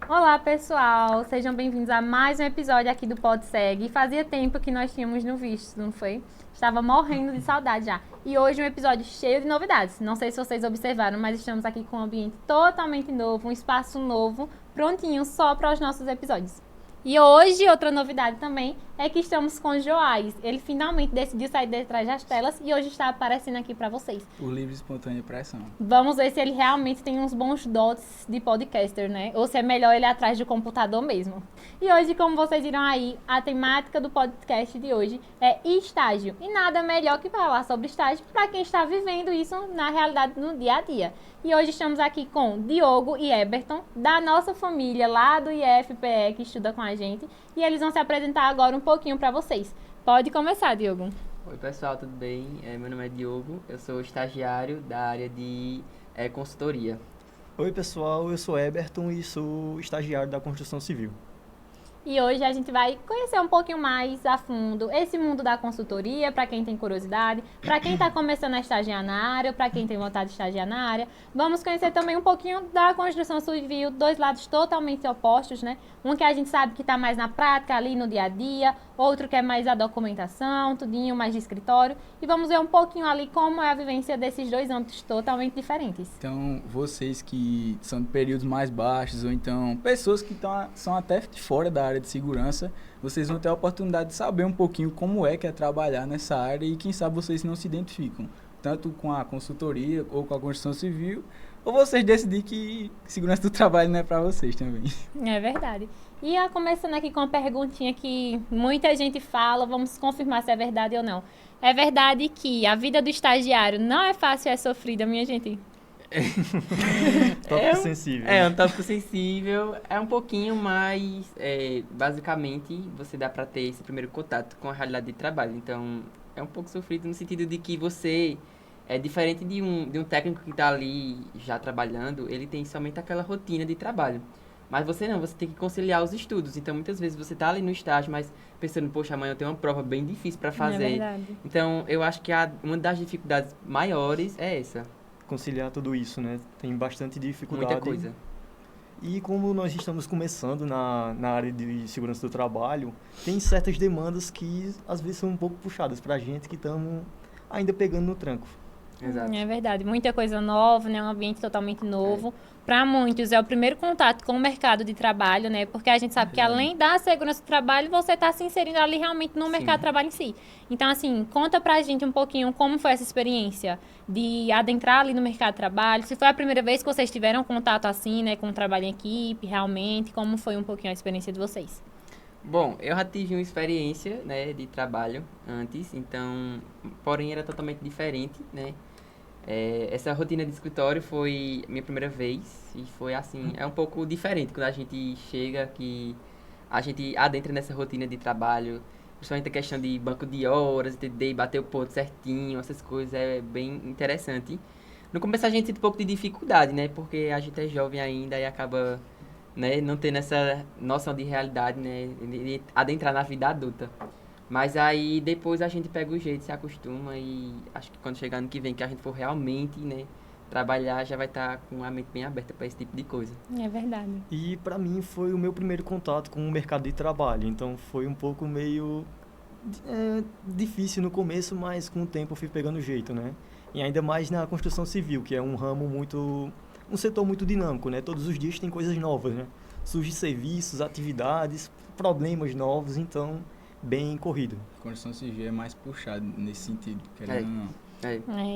Olá, pessoal! Sejam bem-vindos a mais um episódio aqui do PodSeg. Fazia tempo que nós tínhamos no visto, não foi? Estava morrendo de saudade já. E hoje um episódio cheio de novidades. Não sei se vocês observaram, mas estamos aqui com um ambiente totalmente novo, um espaço novo, prontinho só para os nossos episódios. E hoje, outra novidade também, é que estamos com o Joás. Ele finalmente decidiu sair de trás das telas e hoje está aparecendo aqui para vocês. Por livre e espontânea pressão. Vamos ver se ele realmente tem uns bons dotes de podcaster, né? Ou se é melhor ele atrás do computador mesmo. E hoje, como vocês viram aí, a temática do podcast de hoje é estágio. E nada melhor que falar sobre estágio para quem está vivendo isso na realidade no dia a dia. E hoje estamos aqui com Diogo e Eberton, da nossa família lá do IFPE, que estuda com a gente. E eles vão se apresentar agora um pouquinho para vocês. Pode começar, Diogo. Oi pessoal, tudo bem? Meu nome é Diogo, eu sou estagiário da área de consultoria. Oi pessoal, eu sou Eberton e sou estagiário da construção civil. E hoje a gente vai conhecer um pouquinho mais a fundo esse mundo da consultoria, para quem tem curiosidade, para quem está começando a estagiar na área, para quem tem vontade de estagiar na área. Vamos conhecer também um pouquinho da construção civil, dois lados totalmente opostos, né? Um que a gente sabe que está mais na prática, ali no dia a dia, outro que é mais a documentação, tudinho mais de escritório. E vamos ver um pouquinho ali como é a vivência desses dois âmbitos totalmente diferentes. Então, vocês que são de períodos mais baixos, ou então pessoas que são até de fora da área de segurança, vocês vão ter a oportunidade de saber um pouquinho como é que é trabalhar nessa área e quem sabe vocês não se identificam, tanto com a consultoria ou com a construção civil, ou vocês decidirem que segurança do trabalho não é para vocês também. É verdade. E começando aqui com uma perguntinha que muita gente fala, vamos confirmar se é verdade ou não. É verdade que a vida do estagiário não é fácil, é sofrida, minha gente? Tópico sensível. É um tópico sensível, é um pouquinho mais, basicamente, você dá para ter esse primeiro contato com a realidade de trabalho. Então, é um pouco sofrido no sentido de que você, é diferente de um técnico que está ali já trabalhando, ele tem somente aquela rotina de trabalho. Mas você não, você tem que conciliar os estudos. Então, muitas vezes você está ali no estágio, mas pensando, poxa, amanhã eu tenho uma prova bem difícil para fazer. É verdade. Então, eu acho que uma das dificuldades maiores é essa. Conciliar tudo isso, né? Tem bastante dificuldade. Muita coisa. E como nós estamos começando na área de segurança do trabalho, tem certas demandas que às vezes são um pouco puxadas pra gente que estamos ainda pegando no tranco. Exato. É verdade, muita coisa nova, né? Um ambiente totalmente novo. Para muitos é o primeiro contato com o mercado de trabalho, né? Porque a gente sabe que além da segurança do trabalho, você está se inserindo ali realmente no mercado de trabalho em si. Então, assim, conta pra gente um pouquinho como foi essa experiência de adentrar ali no mercado de trabalho. Se foi a primeira vez que vocês tiveram contato assim, né? Com o trabalho em equipe, realmente, como foi um pouquinho a experiência de vocês? Bom, eu já tive uma experiência, né, de trabalho antes, então, porém era totalmente diferente, né? Essa rotina de escritório foi minha primeira vez e foi assim, é um pouco diferente quando a gente chega, que a gente adentra nessa rotina de trabalho, principalmente a questão de banco de horas, entender, bater o ponto certinho, essas coisas, é bem interessante. No começo a gente tem um pouco de dificuldade, né, porque a gente é jovem ainda e acaba, né, não tendo essa noção de realidade, né, de adentrar na vida adulta. Mas aí depois a gente pega o jeito, se acostuma e acho que quando chegar ano que vem, que a gente for realmente, né, trabalhar, já vai estar com a mente bem aberta para esse tipo de coisa. É verdade. E pra mim foi o meu primeiro contato com o mercado de trabalho, então foi um pouco meio difícil no começo, mas com o tempo eu fui pegando o jeito, né? E ainda mais na construção civil, que é um ramo um setor muito dinâmico, né? Todos os dias tem coisas novas, né? Surgem serviços, atividades, problemas novos, então bem corrido. A construção civil é mais puxada nesse sentido, querendo ou não.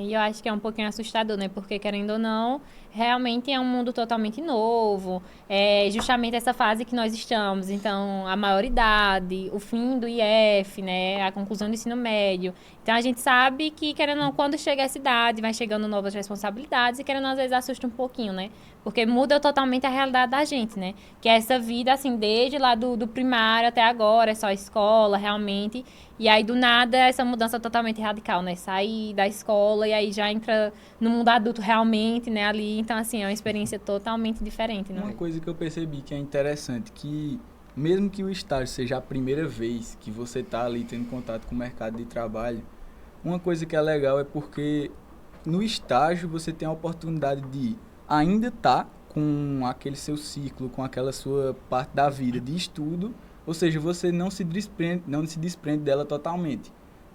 E eu acho que é um pouquinho assustador, né? Porque, querendo ou não, realmente é um mundo totalmente novo. É justamente essa fase que nós estamos. Então, a maioridade, o fim do IF, né? A conclusão do ensino médio. Então, a gente sabe que, querendo ou não, quando chega essa idade, vai chegando novas responsabilidades e, querendo ou não, às vezes assusta um pouquinho, né? Porque muda totalmente a realidade da gente, né? Que é essa vida, assim, desde lá do primário até agora, é só escola, realmente. E aí, do nada, essa mudança totalmente radical, né? Sair da escola e aí já entra no mundo adulto realmente, né? Ali, então, assim, é uma experiência totalmente diferente, né? Uma coisa que eu percebi que é interessante, que mesmo que o estágio seja a primeira vez que você está ali tendo contato com o mercado de trabalho, uma coisa que é legal é porque no estágio você tem a oportunidade de ainda estar com aquele seu ciclo, com aquela sua parte da vida de estudo, ou seja, você não se desprende dela totalmente,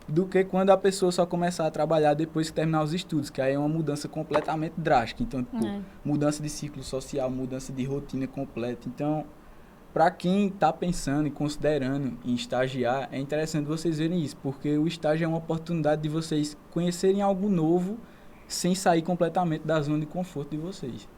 do que quando a pessoa só começar a trabalhar depois que terminar os estudos, que aí é uma mudança completamente drástica. Então, tipo, mudança de ciclo social, mudança de rotina completa. Então, para quem está pensando e considerando em estagiar, é interessante vocês verem isso, porque o estágio é uma oportunidade de vocês conhecerem algo novo sem sair completamente da zona de conforto de vocês.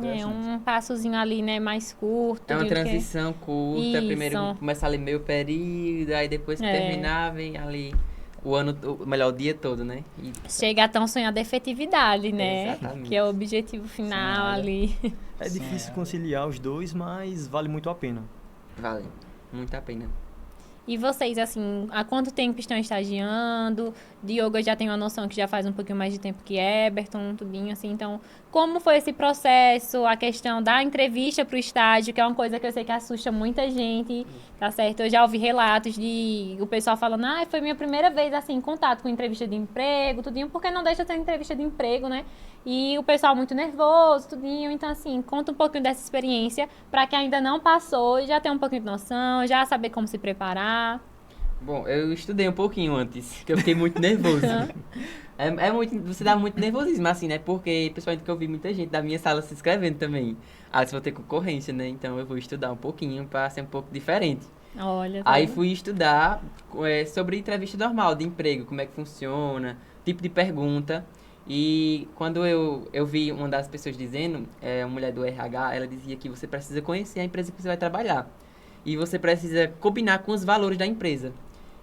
É um passozinho ali, né, mais curto. É uma transição curta, Isso. primeiro começa ali meio período, aí depois que terminar, vem ali o dia todo, né? E chega a tão sonhada efetividade, né? Exatamente. Que é o objetivo final ali. É difícil conciliar os dois, mas vale muito a pena. Vale muito a pena. E vocês, assim, há quanto tempo estão estagiando? Diogo, eu já tenho uma noção que já faz um pouquinho mais de tempo que Eberton, tudinho, assim. Então, como foi esse processo? A questão da entrevista para o estágio, que é uma coisa que eu sei que assusta muita gente, tá certo? Eu já ouvi relatos de o pessoal falando, foi minha primeira vez, assim, em contato com entrevista de emprego, tudinho, porque não deixa de ser entrevista de emprego, né? E o pessoal muito nervoso, tudinho. Então, assim, conta um pouquinho dessa experiência para quem ainda não passou e já tem um pouquinho de noção, já saber como se preparar. Bom, eu estudei um pouquinho antes, que eu fiquei muito nervoso. Você dá muito nervosismo, assim, né? Porque, principalmente que eu vi muita gente da minha sala se inscrevendo também. Aí você vai ter concorrência, né? Então eu vou estudar um pouquinho para ser um pouco diferente. Olha. Aí fui estudar sobre entrevista normal de emprego, como é que funciona, tipo de pergunta. E quando eu vi uma das pessoas dizendo, uma mulher do RH, ela dizia que você precisa conhecer a empresa que você vai trabalhar. E você precisa combinar com os valores da empresa.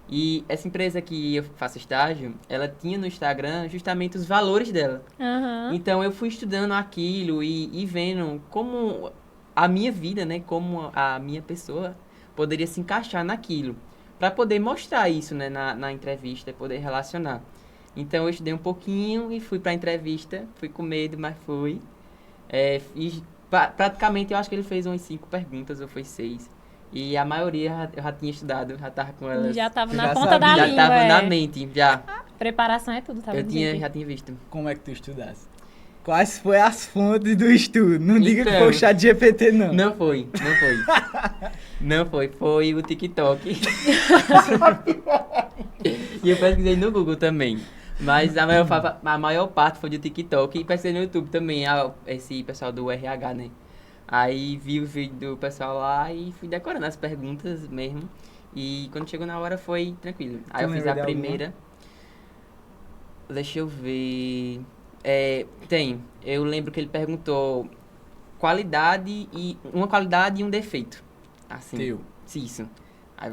E essa empresa que eu faço estágio, ela tinha no Instagram justamente os valores dela. Uhum. Então eu fui estudando aquilo e vendo como a minha vida, né, como a minha pessoa poderia se encaixar naquilo. Para poder mostrar isso, né, na entrevista e poder relacionar. Então eu estudei um pouquinho e fui para a entrevista, fui com medo, mas fui. Praticamente eu acho que ele fez umas 5 perguntas, ou foi 6. E a maioria eu já tinha estudado, já tava com elas. Já tava na já ponta sabia. da Já língua. tava na mente, já. Preparação é tudo, tá Eu vendo, gente? já tinha visto. Como é que tu estudasse? Quais foram as fontes do estudo? Não diga que Então, foi o chat GPT, não. Não foi. Não foi, foi o TikTok. E eu pesquisei no Google também. Mas a maior parte foi do TikTok e pesquisei no YouTube também, esse pessoal do RH, né? Aí vi o vídeo do pessoal lá e fui decorando as perguntas mesmo. E quando chegou na hora foi tranquilo. Aí eu fiz a primeira. Deixa eu ver. Eu lembro que ele perguntou uma qualidade e um defeito. Assim. Teu. Isso. Aí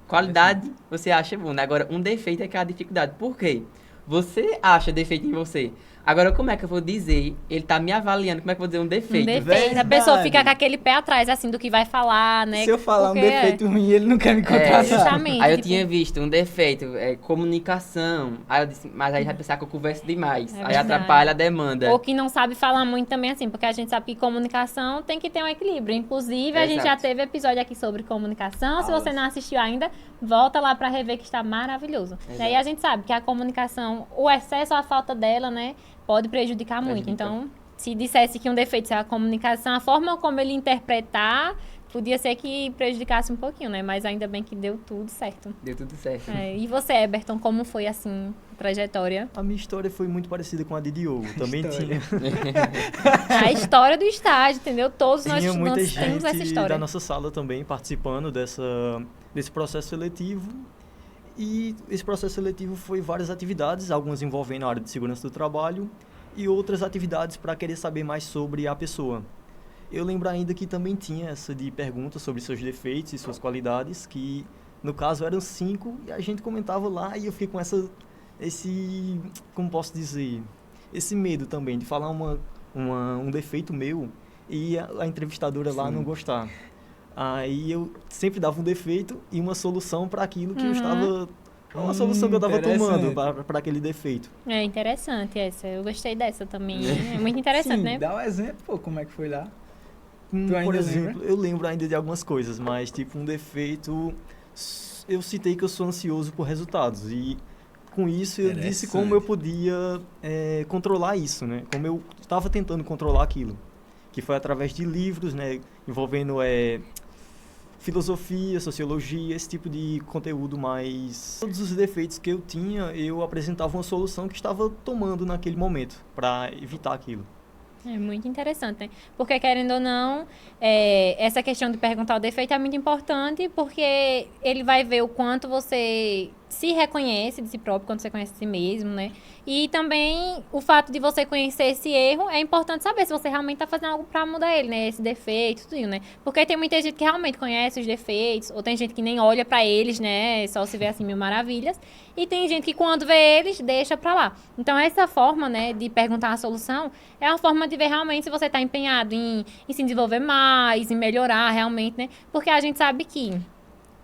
qualidade você acha bom, né? Agora um defeito é que é a dificuldade. Por quê? Você acha defeito em você. Agora, como é que eu vou dizer? Ele tá me avaliando, como é que eu vou dizer um defeito? Um defeito. Verdade. A pessoa fica com aquele pé atrás, assim, do que vai falar, né? Se eu falar Porque um defeito ruim, ele não quer me contratar. justamente. Aí eu tipo, tinha visto um defeito, comunicação. Aí eu disse, mas aí vai pensar que eu converso demais. É Aí verdade. atrapalha a demanda. Ou que não sabe falar muito também, assim, porque a gente sabe que comunicação tem que ter um equilíbrio. Inclusive, a gente já Exato. teve episódio aqui sobre comunicação. Se você não assistiu ainda, volta lá pra rever que está maravilhoso. Exato. E aí a gente sabe que a comunicação, o excesso ou a falta dela, né, pode prejudicar muito. Então, se dissesse que um defeito é a comunicação, a forma como ele interpretar, podia ser que prejudicasse um pouquinho, né? Mas ainda bem que deu tudo certo. Deu tudo certo. E você, Eberton, como foi, assim, a trajetória? A minha história foi muito parecida com a de Diogo. Também História. A história do estágio, entendeu? Todos nós tinha muita estudantes temos essa gente história. da nossa sala também participando desse processo seletivo. E esse processo seletivo foi várias atividades, algumas envolvendo a área de segurança do trabalho e outras atividades para querer saber mais sobre a pessoa. Eu lembro ainda que também tinha essa de perguntas sobre seus defeitos e suas qualidades, que no caso eram 5, e a gente comentava lá e eu fiquei com como posso dizer, esse medo também de falar um defeito meu e a entrevistadora lá não gostar. Aí eu sempre dava um defeito e uma solução para aquilo que eu estava... Uma solução que eu estava tomando para aquele defeito. É interessante essa. Eu gostei dessa também. É muito interessante, Sim, né? dá um exemplo, pô, como é que foi lá? Por ainda exemplo, eu lembro ainda de algumas coisas, mas tipo um defeito... Eu citei que eu sou ansioso por resultados e com isso eu disse como eu podia controlar isso, né? Como eu estava tentando controlar aquilo. que foi através de livros, né, envolvendo filosofia, sociologia, esse tipo de conteúdo, mas todos os defeitos que eu tinha, eu apresentava uma solução que estava tomando naquele momento para evitar aquilo. É muito interessante, né? Porque, querendo ou não, essa questão de perguntar o defeito é muito importante, porque ele vai ver o quanto você se reconhece de si próprio, quanto você conhece de si mesmo, né? E também o fato de você conhecer esse erro, é importante saber se você realmente está fazendo algo para mudar ele, né? Esse defeito, tudo, né? Porque tem muita gente que realmente conhece os defeitos, ou tem gente que nem olha para eles, né? Só se vê assim, mil maravilhas. E tem gente que quando vê eles, deixa para lá. Então, essa forma, né, de perguntar a solução, é uma forma de ver realmente se você está empenhado em se desenvolver mais, em melhorar realmente, né? Porque a gente sabe que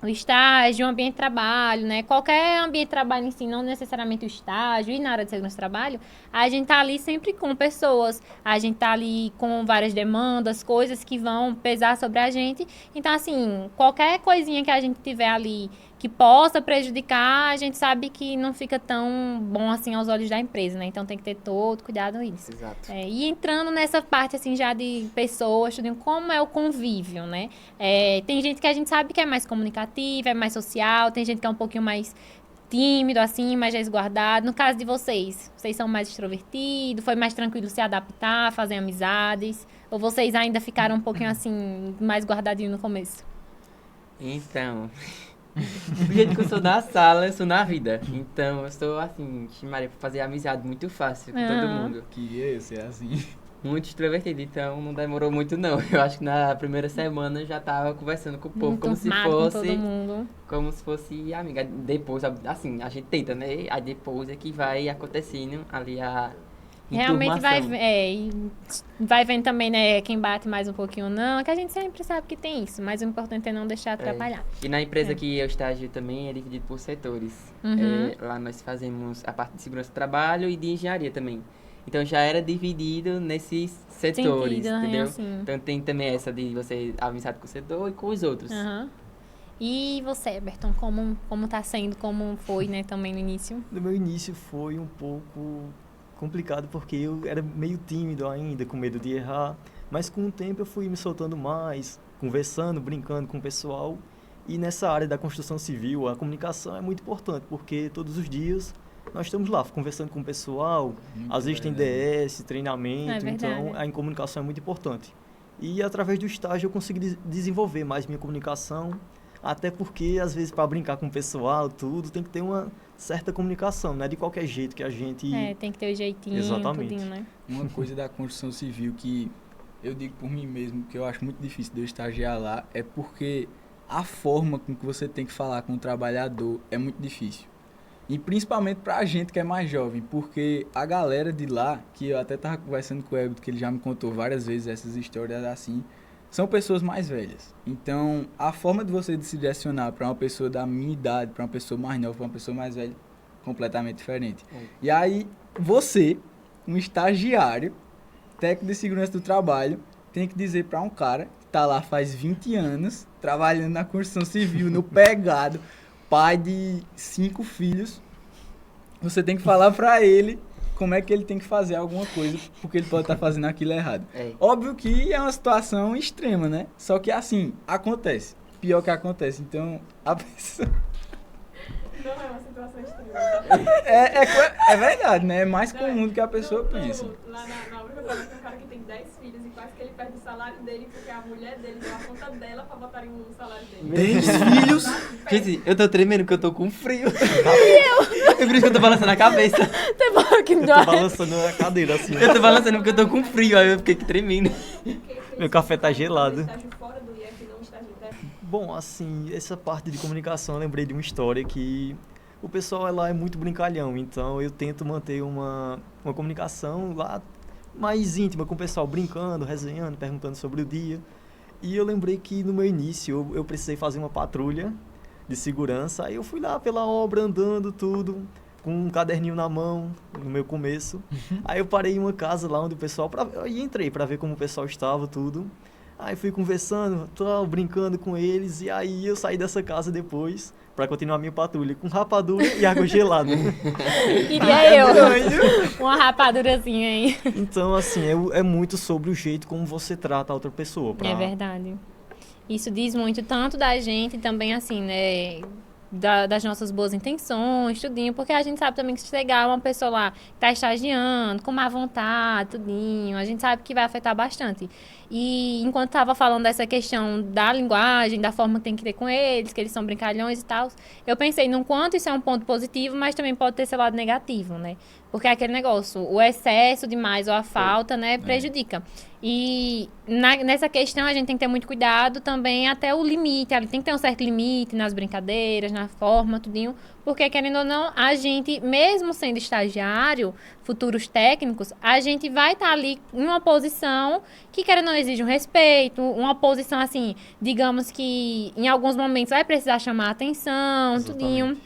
o estágio, o ambiente de trabalho, né? Qualquer ambiente de trabalho em si, não necessariamente o estágio, e na área de segurança do trabalho, a gente tá ali sempre com pessoas, a gente tá ali com várias demandas, coisas que vão pesar sobre a gente. Então, assim, qualquer coisinha que a gente tiver ali que possa prejudicar, a gente sabe que não fica tão bom assim aos olhos da empresa, né? Então tem que ter todo cuidado nisso. Exato. E entrando nessa parte assim já de pessoas, estudando como é o convívio, né? Tem gente que a gente sabe que é mais comunicativa, é mais social, tem gente que é um pouquinho mais tímido, assim, mais resguardado. No caso de vocês são mais extrovertidos, foi mais tranquilo se adaptar, fazer amizades? Ou vocês ainda ficaram um pouquinho assim, mais guardadinho no começo? Então, do jeito que eu sou na sala, eu sou na vida. Então, eu sou assim, Maria, pra fazer amizade muito fácil com todo mundo. Queria eu ser assim. Muito extrovertido, então não demorou muito não. Eu acho que na primeira semana eu já tava conversando com o povo como se Enturmado com fosse, todo mundo. como se fosse amiga. Depois, assim, a gente tenta, né? Aí depois é que vai acontecendo ali a Realmente enturmação. vai vendo também, né, quem bate mais um pouquinho ou não, que a gente sempre sabe que tem isso, mas o importante é não deixar atrapalhar. E na empresa que eu estagio também é dividido por setores. Uhum. Lá nós fazemos a parte de segurança do trabalho e de engenharia também. Então já era dividido nesses setores, Sentido, né, entendeu? assim. Então tem também essa de você amizade com o setor e com os outros. Aham. E você, Everton, como tá sendo, como foi, né, também no início? No meu início foi um pouco complicado porque eu era meio tímido ainda, com medo de errar, mas com o tempo eu fui me soltando mais, conversando, brincando com o pessoal. E nessa área da construção civil, a comunicação é muito importante, porque todos os dias nós estamos lá conversando com o pessoal, Muito às vezes tem verdade. DS, treinamento, É então verdade. a comunicação é muito importante. E através do estágio eu consegui desenvolver mais minha comunicação, até porque às vezes para brincar com o pessoal, tudo, tem que ter uma certa comunicação, não é de qualquer jeito que a gente... Tem que ter o jeitinho, Exatamente. tudinho, né? Uma coisa da construção civil que eu digo por mim mesmo, que eu acho muito difícil de eu estagiar lá, é porque a forma com que você tem que falar com o trabalhador é muito difícil. E principalmente pra gente que é mais jovem, porque a galera de lá, que eu até tava conversando com o Everton, que ele já me contou várias vezes essas histórias assim, são pessoas mais velhas. Então, a forma de você se direcionar para uma pessoa da minha idade, para uma pessoa mais nova, para uma pessoa mais velha, completamente diferente. E aí, você, um estagiário, técnico de segurança do trabalho, tem que dizer para um cara que tá lá faz 20 anos, trabalhando na construção civil, no pegado, pai de 5 filhos, você tem que falar para ele como é que ele tem que fazer alguma coisa, porque ele pode estar fazendo aquilo errado. Óbvio que é uma situação extrema, né? Só que assim, acontece. Pior que acontece. Então, a pessoa... Não é uma situação extrema. É verdade, né? É mais comum do que a pessoa pensa. Lá na obra que eu trabalho, tem um cara que tem 10 filhos e quase que ele perde o salário dele porque a mulher dele deu a conta dela pra botarem o salário dele. 10 filhos? Gente, eu tô tremendo porque eu tô com frio. É por isso que eu tô balançando a cabeça. Que me Eu deu tô a- balançando a cadeira assim. Eu tô balançando porque eu tô com frio, aí eu fiquei tremendo. Meu café tá gelado. Estágio fora do IF, não estágio interno. Bom, assim, essa parte de comunicação, eu lembrei de uma história que o pessoal lá é muito brincalhão, então eu tento manter uma comunicação lá mais íntima com o pessoal, brincando, resenhando, perguntando sobre o dia. E eu lembrei que no meu início eu precisei fazer uma patrulha de segurança, aí eu fui lá pela obra andando tudo, com um caderninho na mão, no meu começo. Aí eu parei em uma casa lá onde o pessoal, e entrei para ver como o pessoal estava, tudo. Aí fui conversando, tô brincando com eles, e aí eu saí dessa casa depois pra continuar minha patrulha com rapadura e água gelada. Queria eu. Uma rapadurazinha aí. Então, assim, é muito sobre o jeito como você trata a outra pessoa. É verdade. Isso diz muito tanto da gente também, assim, né? Das nossas boas intenções, tudinho, porque a gente sabe também que se chegar uma pessoa lá que tá estagiando, com má vontade, tudinho, a gente sabe que vai afetar bastante. E enquanto tava falando dessa questão da linguagem, da forma que tem que ter com eles, que eles são brincalhões e tal, eu pensei no quanto isso é um ponto positivo, mas também pode ter seu lado negativo, né? Porque é aquele negócio, o excesso demais ou a falta, né, prejudica. E nessa questão a gente tem que ter muito cuidado também até o limite. Tem que ter um certo limite nas brincadeiras, na forma, tudinho. Porque, querendo ou não, a gente, mesmo sendo estagiário, futuros técnicos, a gente vai estar ali em uma posição que, querendo ou não, exige um respeito. Uma posição, assim, digamos que em alguns momentos vai precisar chamar a atenção, tudinho.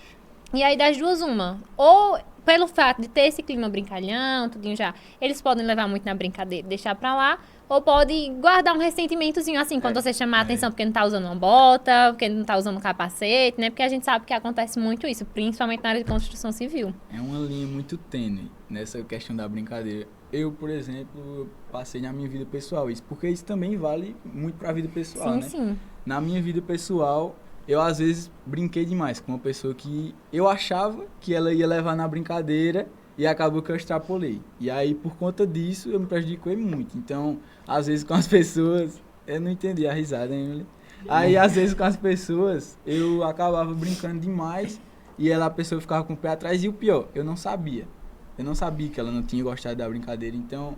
E aí, das duas, uma. Ou pelo fato de ter esse clima brincalhão, tudinho já, eles podem levar muito na brincadeira, deixar pra lá, ou pode guardar um ressentimentozinho, assim, quando você chamar a atenção porque não tá usando uma bota, porque não tá usando um capacete, né? Porque a gente sabe que acontece muito isso, principalmente na área de construção civil. É uma linha muito tênue nessa questão da brincadeira. Eu, por exemplo, passei na minha vida pessoal isso, porque isso também vale muito pra vida pessoal, Sim, né? sim. Na minha vida pessoal, eu às vezes brinquei demais com uma pessoa que eu achava que ela ia levar na brincadeira e acabou que eu extrapolei. E aí, por conta disso, eu me prejudiquei muito. Então, às vezes com as pessoas, eu não entendi a risada, hein, Emily? Aí, às vezes com as pessoas, eu acabava brincando demais e a pessoa ficava com o pé atrás. E o pior, eu não sabia. Eu não sabia que ela não tinha gostado da brincadeira. Então,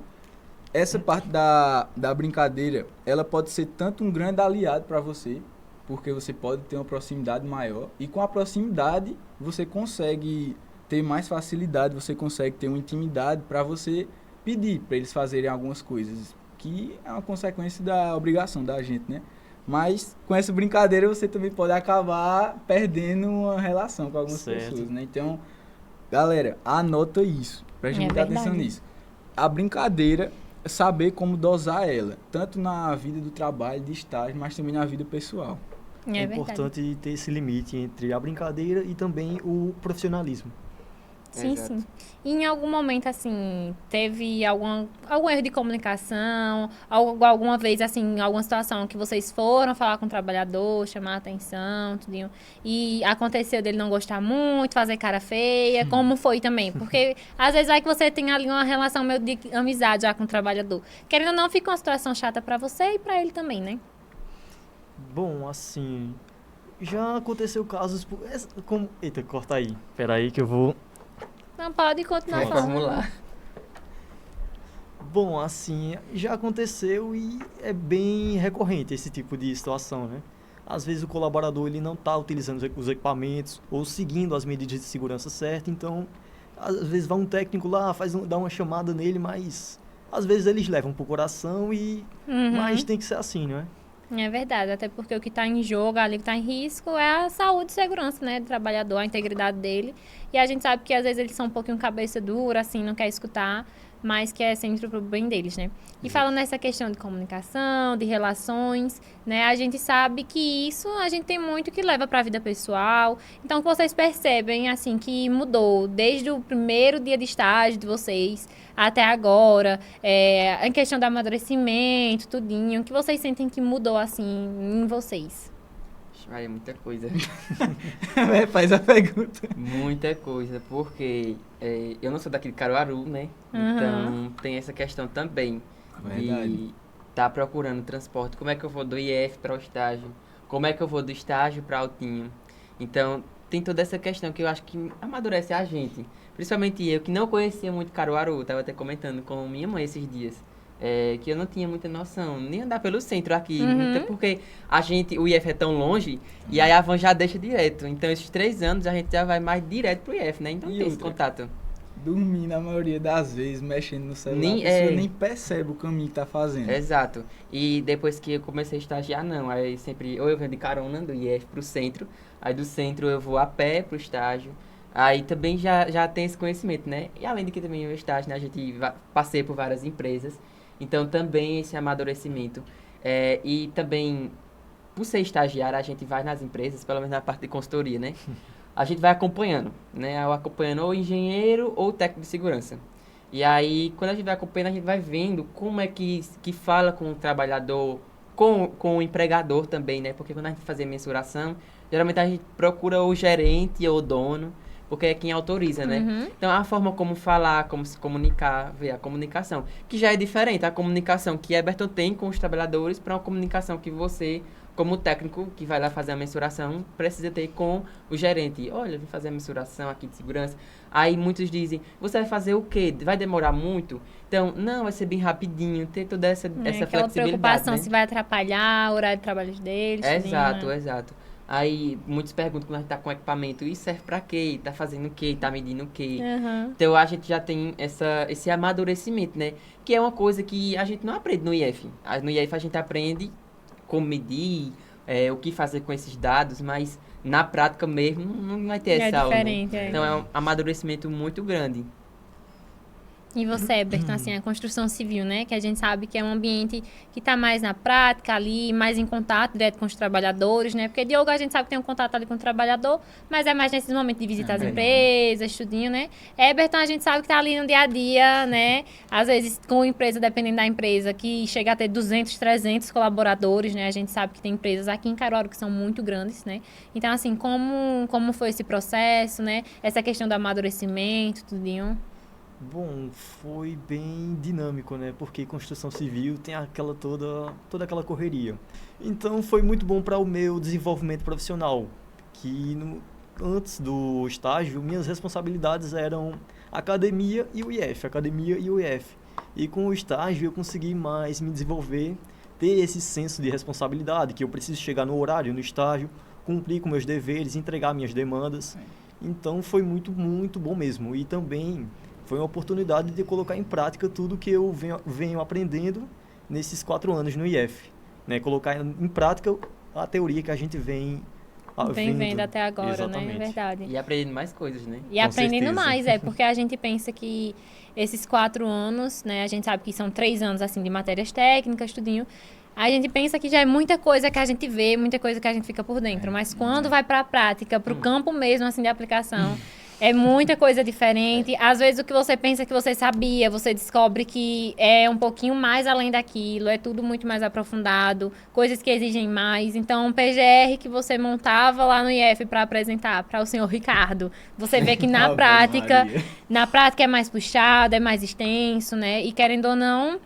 essa parte da brincadeira, ela pode ser tanto um grande aliado para você, porque você pode ter uma proximidade maior. E com a proximidade, você consegue ter mais facilidade, você consegue ter uma intimidade para você pedir para eles fazerem algumas coisas, que é uma consequência da obrigação da gente, né? Mas com essa brincadeira você também pode acabar perdendo uma relação com algumas pessoas, né? Então, galera, anota isso, preste muita atenção nisso. A brincadeira, saber como dosar ela, tanto na vida do trabalho, de estágio, mas também na vida pessoal. É importante ter esse limite entre a brincadeira e também o profissionalismo. Sim, sim. E em algum momento, assim, teve algum erro de comunicação, alguma vez, assim, alguma situação que vocês foram falar com o trabalhador, chamar a atenção, tudinho, e aconteceu dele não gostar muito, fazer cara feia, como foi também? Porque às vezes vai que você tem ali uma relação meio de amizade já com o trabalhador. Querendo ou não, fica uma situação chata pra você e pra ele também, né? Bom, assim, já aconteceu casos... Eita, corta aí. Pera aí que eu vou... Não, pode continuar falando. Vamos lá. Bom, assim, já aconteceu e é bem recorrente esse tipo de situação, né? Às vezes o colaborador ele não está utilizando os equipamentos ou seguindo as medidas de segurança certas, então às vezes vai um técnico lá, dá uma chamada nele, mas às vezes eles levam pro coração mas tem que ser assim, não é? É verdade, até porque o que está em jogo ali, o que está em risco é a saúde e segurança, né, do trabalhador, a integridade dele. E a gente sabe que às vezes eles são um pouquinho cabeça dura, assim, não quer escutar, mas que é sempre pro bem deles, né? E falando nessa questão de comunicação, de relações, né, a gente sabe que isso a gente tem muito que leva para a vida pessoal. Então, que vocês percebem, assim, que mudou desde o primeiro dia de estágio de vocês até agora, em questão do amadurecimento, tudinho, que vocês sentem que mudou, assim, em vocês? Vai, é muita coisa. Faz a pergunta. Muita coisa, porque eu não sou daqui de Caruaru, né? Então, tem essa questão também de estar procurando transporte. Como é que eu vou do IF para o estágio? Como é que eu vou do estágio para Altinho? Então, tem toda essa questão que eu acho que amadurece a gente. Principalmente eu, que não conhecia muito Caruaru. Estava até comentando com minha mãe esses dias. Que eu não tinha muita noção, nem andar pelo centro aqui, porque o IF é tão longe, e aí a van já deixa direto. Então, esses 3 anos, a gente já vai mais direto pro IF, né? Então, tem esse contato. Dormir, na maioria das vezes, mexendo no celular, a pessoa nem percebe o caminho que tá fazendo. Exato. E depois que eu comecei a estagiar, não. Aí sempre, ou eu venho de carona do IF pro centro, aí do centro eu vou a pé pro estágio. Aí também já tem esse conhecimento, né? E além de que também o estágio, né? A gente passei por várias empresas. Então, também esse amadurecimento. E também, por ser estagiário, a gente vai nas empresas, pelo menos na parte de consultoria, né? A gente vai acompanhando, né? Acompanhando ou o engenheiro ou o técnico de segurança. E aí, quando a gente vai acompanhando, a gente vai vendo como é que fala com o trabalhador, com o empregador também, né? Porque quando a gente faz a mensuração, geralmente a gente procura o gerente ou o dono, porque é quem autoriza, né? Uhum. Então, a forma como falar, como se comunicar, ver a comunicação, que já é diferente. A comunicação que Eberton tem com os trabalhadores para uma comunicação que você, como técnico que vai lá fazer a mensuração, precisa ter com o gerente. Olha, eu vim fazer a mensuração aqui de segurança. Aí muitos dizem, você vai fazer o quê? Vai demorar muito? Então, não, vai ser bem rapidinho, ter toda essa Aquela flexibilidade, preocupação né? se vai atrapalhar o horário de trabalho deles. Exato, né? exato. Aí muitos perguntam quando a gente tá com equipamento, isso serve pra quê? Tá fazendo o quê? Tá medindo o quê? Uhum. Então a gente já tem esse amadurecimento, né? Que é uma coisa que a gente não aprende no IF. No IF a gente aprende como medir, o que fazer com esses dados, mas na prática mesmo não vai ter essa aula, né? diferente, Então é um amadurecimento muito grande. E você, Eberton, assim, a construção civil, né? Que a gente sabe que é um ambiente que está mais na prática ali, mais em contato direto com os trabalhadores, né? Porque Diogo a gente sabe que tem um contato ali com o trabalhador, mas é mais nesses momentos de visitar as empresas, estudinho, né? Eberton a gente sabe que está ali no dia a dia, né? Às vezes com empresa, dependendo da empresa, que chega a ter 200, 300 colaboradores, né? A gente sabe que tem empresas aqui em Caruaru que são muito grandes, né? Então, assim, como foi esse processo, né? Essa questão do amadurecimento, tudinho. Bom, foi bem dinâmico, né? Porque construção civil tem toda aquela correria. Então foi muito bom para o meu desenvolvimento profissional, que antes do estágio, minhas responsabilidades eram academia e o IF, academia e o IF. E com o estágio eu consegui mais me desenvolver, ter esse senso de responsabilidade, que eu preciso chegar no horário, no estágio, cumprir com meus deveres, entregar minhas demandas. Então foi muito, muito bom mesmo. E também foi uma oportunidade de colocar em prática tudo que eu venho aprendendo nesses 4 anos no IF. Né? Colocar em prática a teoria que a gente vem vendo até agora, Exatamente. né? É verdade. E aprendendo mais coisas, né? E Com aprendendo certeza. mais, porque a gente pensa que esses 4 anos, né? A gente sabe que são 3 anos, assim, de matérias técnicas, tudinho. A gente pensa que já é muita coisa que a gente vê, muita coisa que a gente fica por dentro. Mas quando vai para a prática, para o campo mesmo, assim, de aplicação, é muita coisa diferente. Às vezes o que você pensa que você sabia, você descobre que é um pouquinho mais além daquilo, é tudo muito mais aprofundado, coisas que exigem mais. Então, um PGR que você montava lá no IF para apresentar para o senhor Ricardo, você vê que na Ave prática Maria. é mais puxado, é mais extenso, né? E querendo ou não,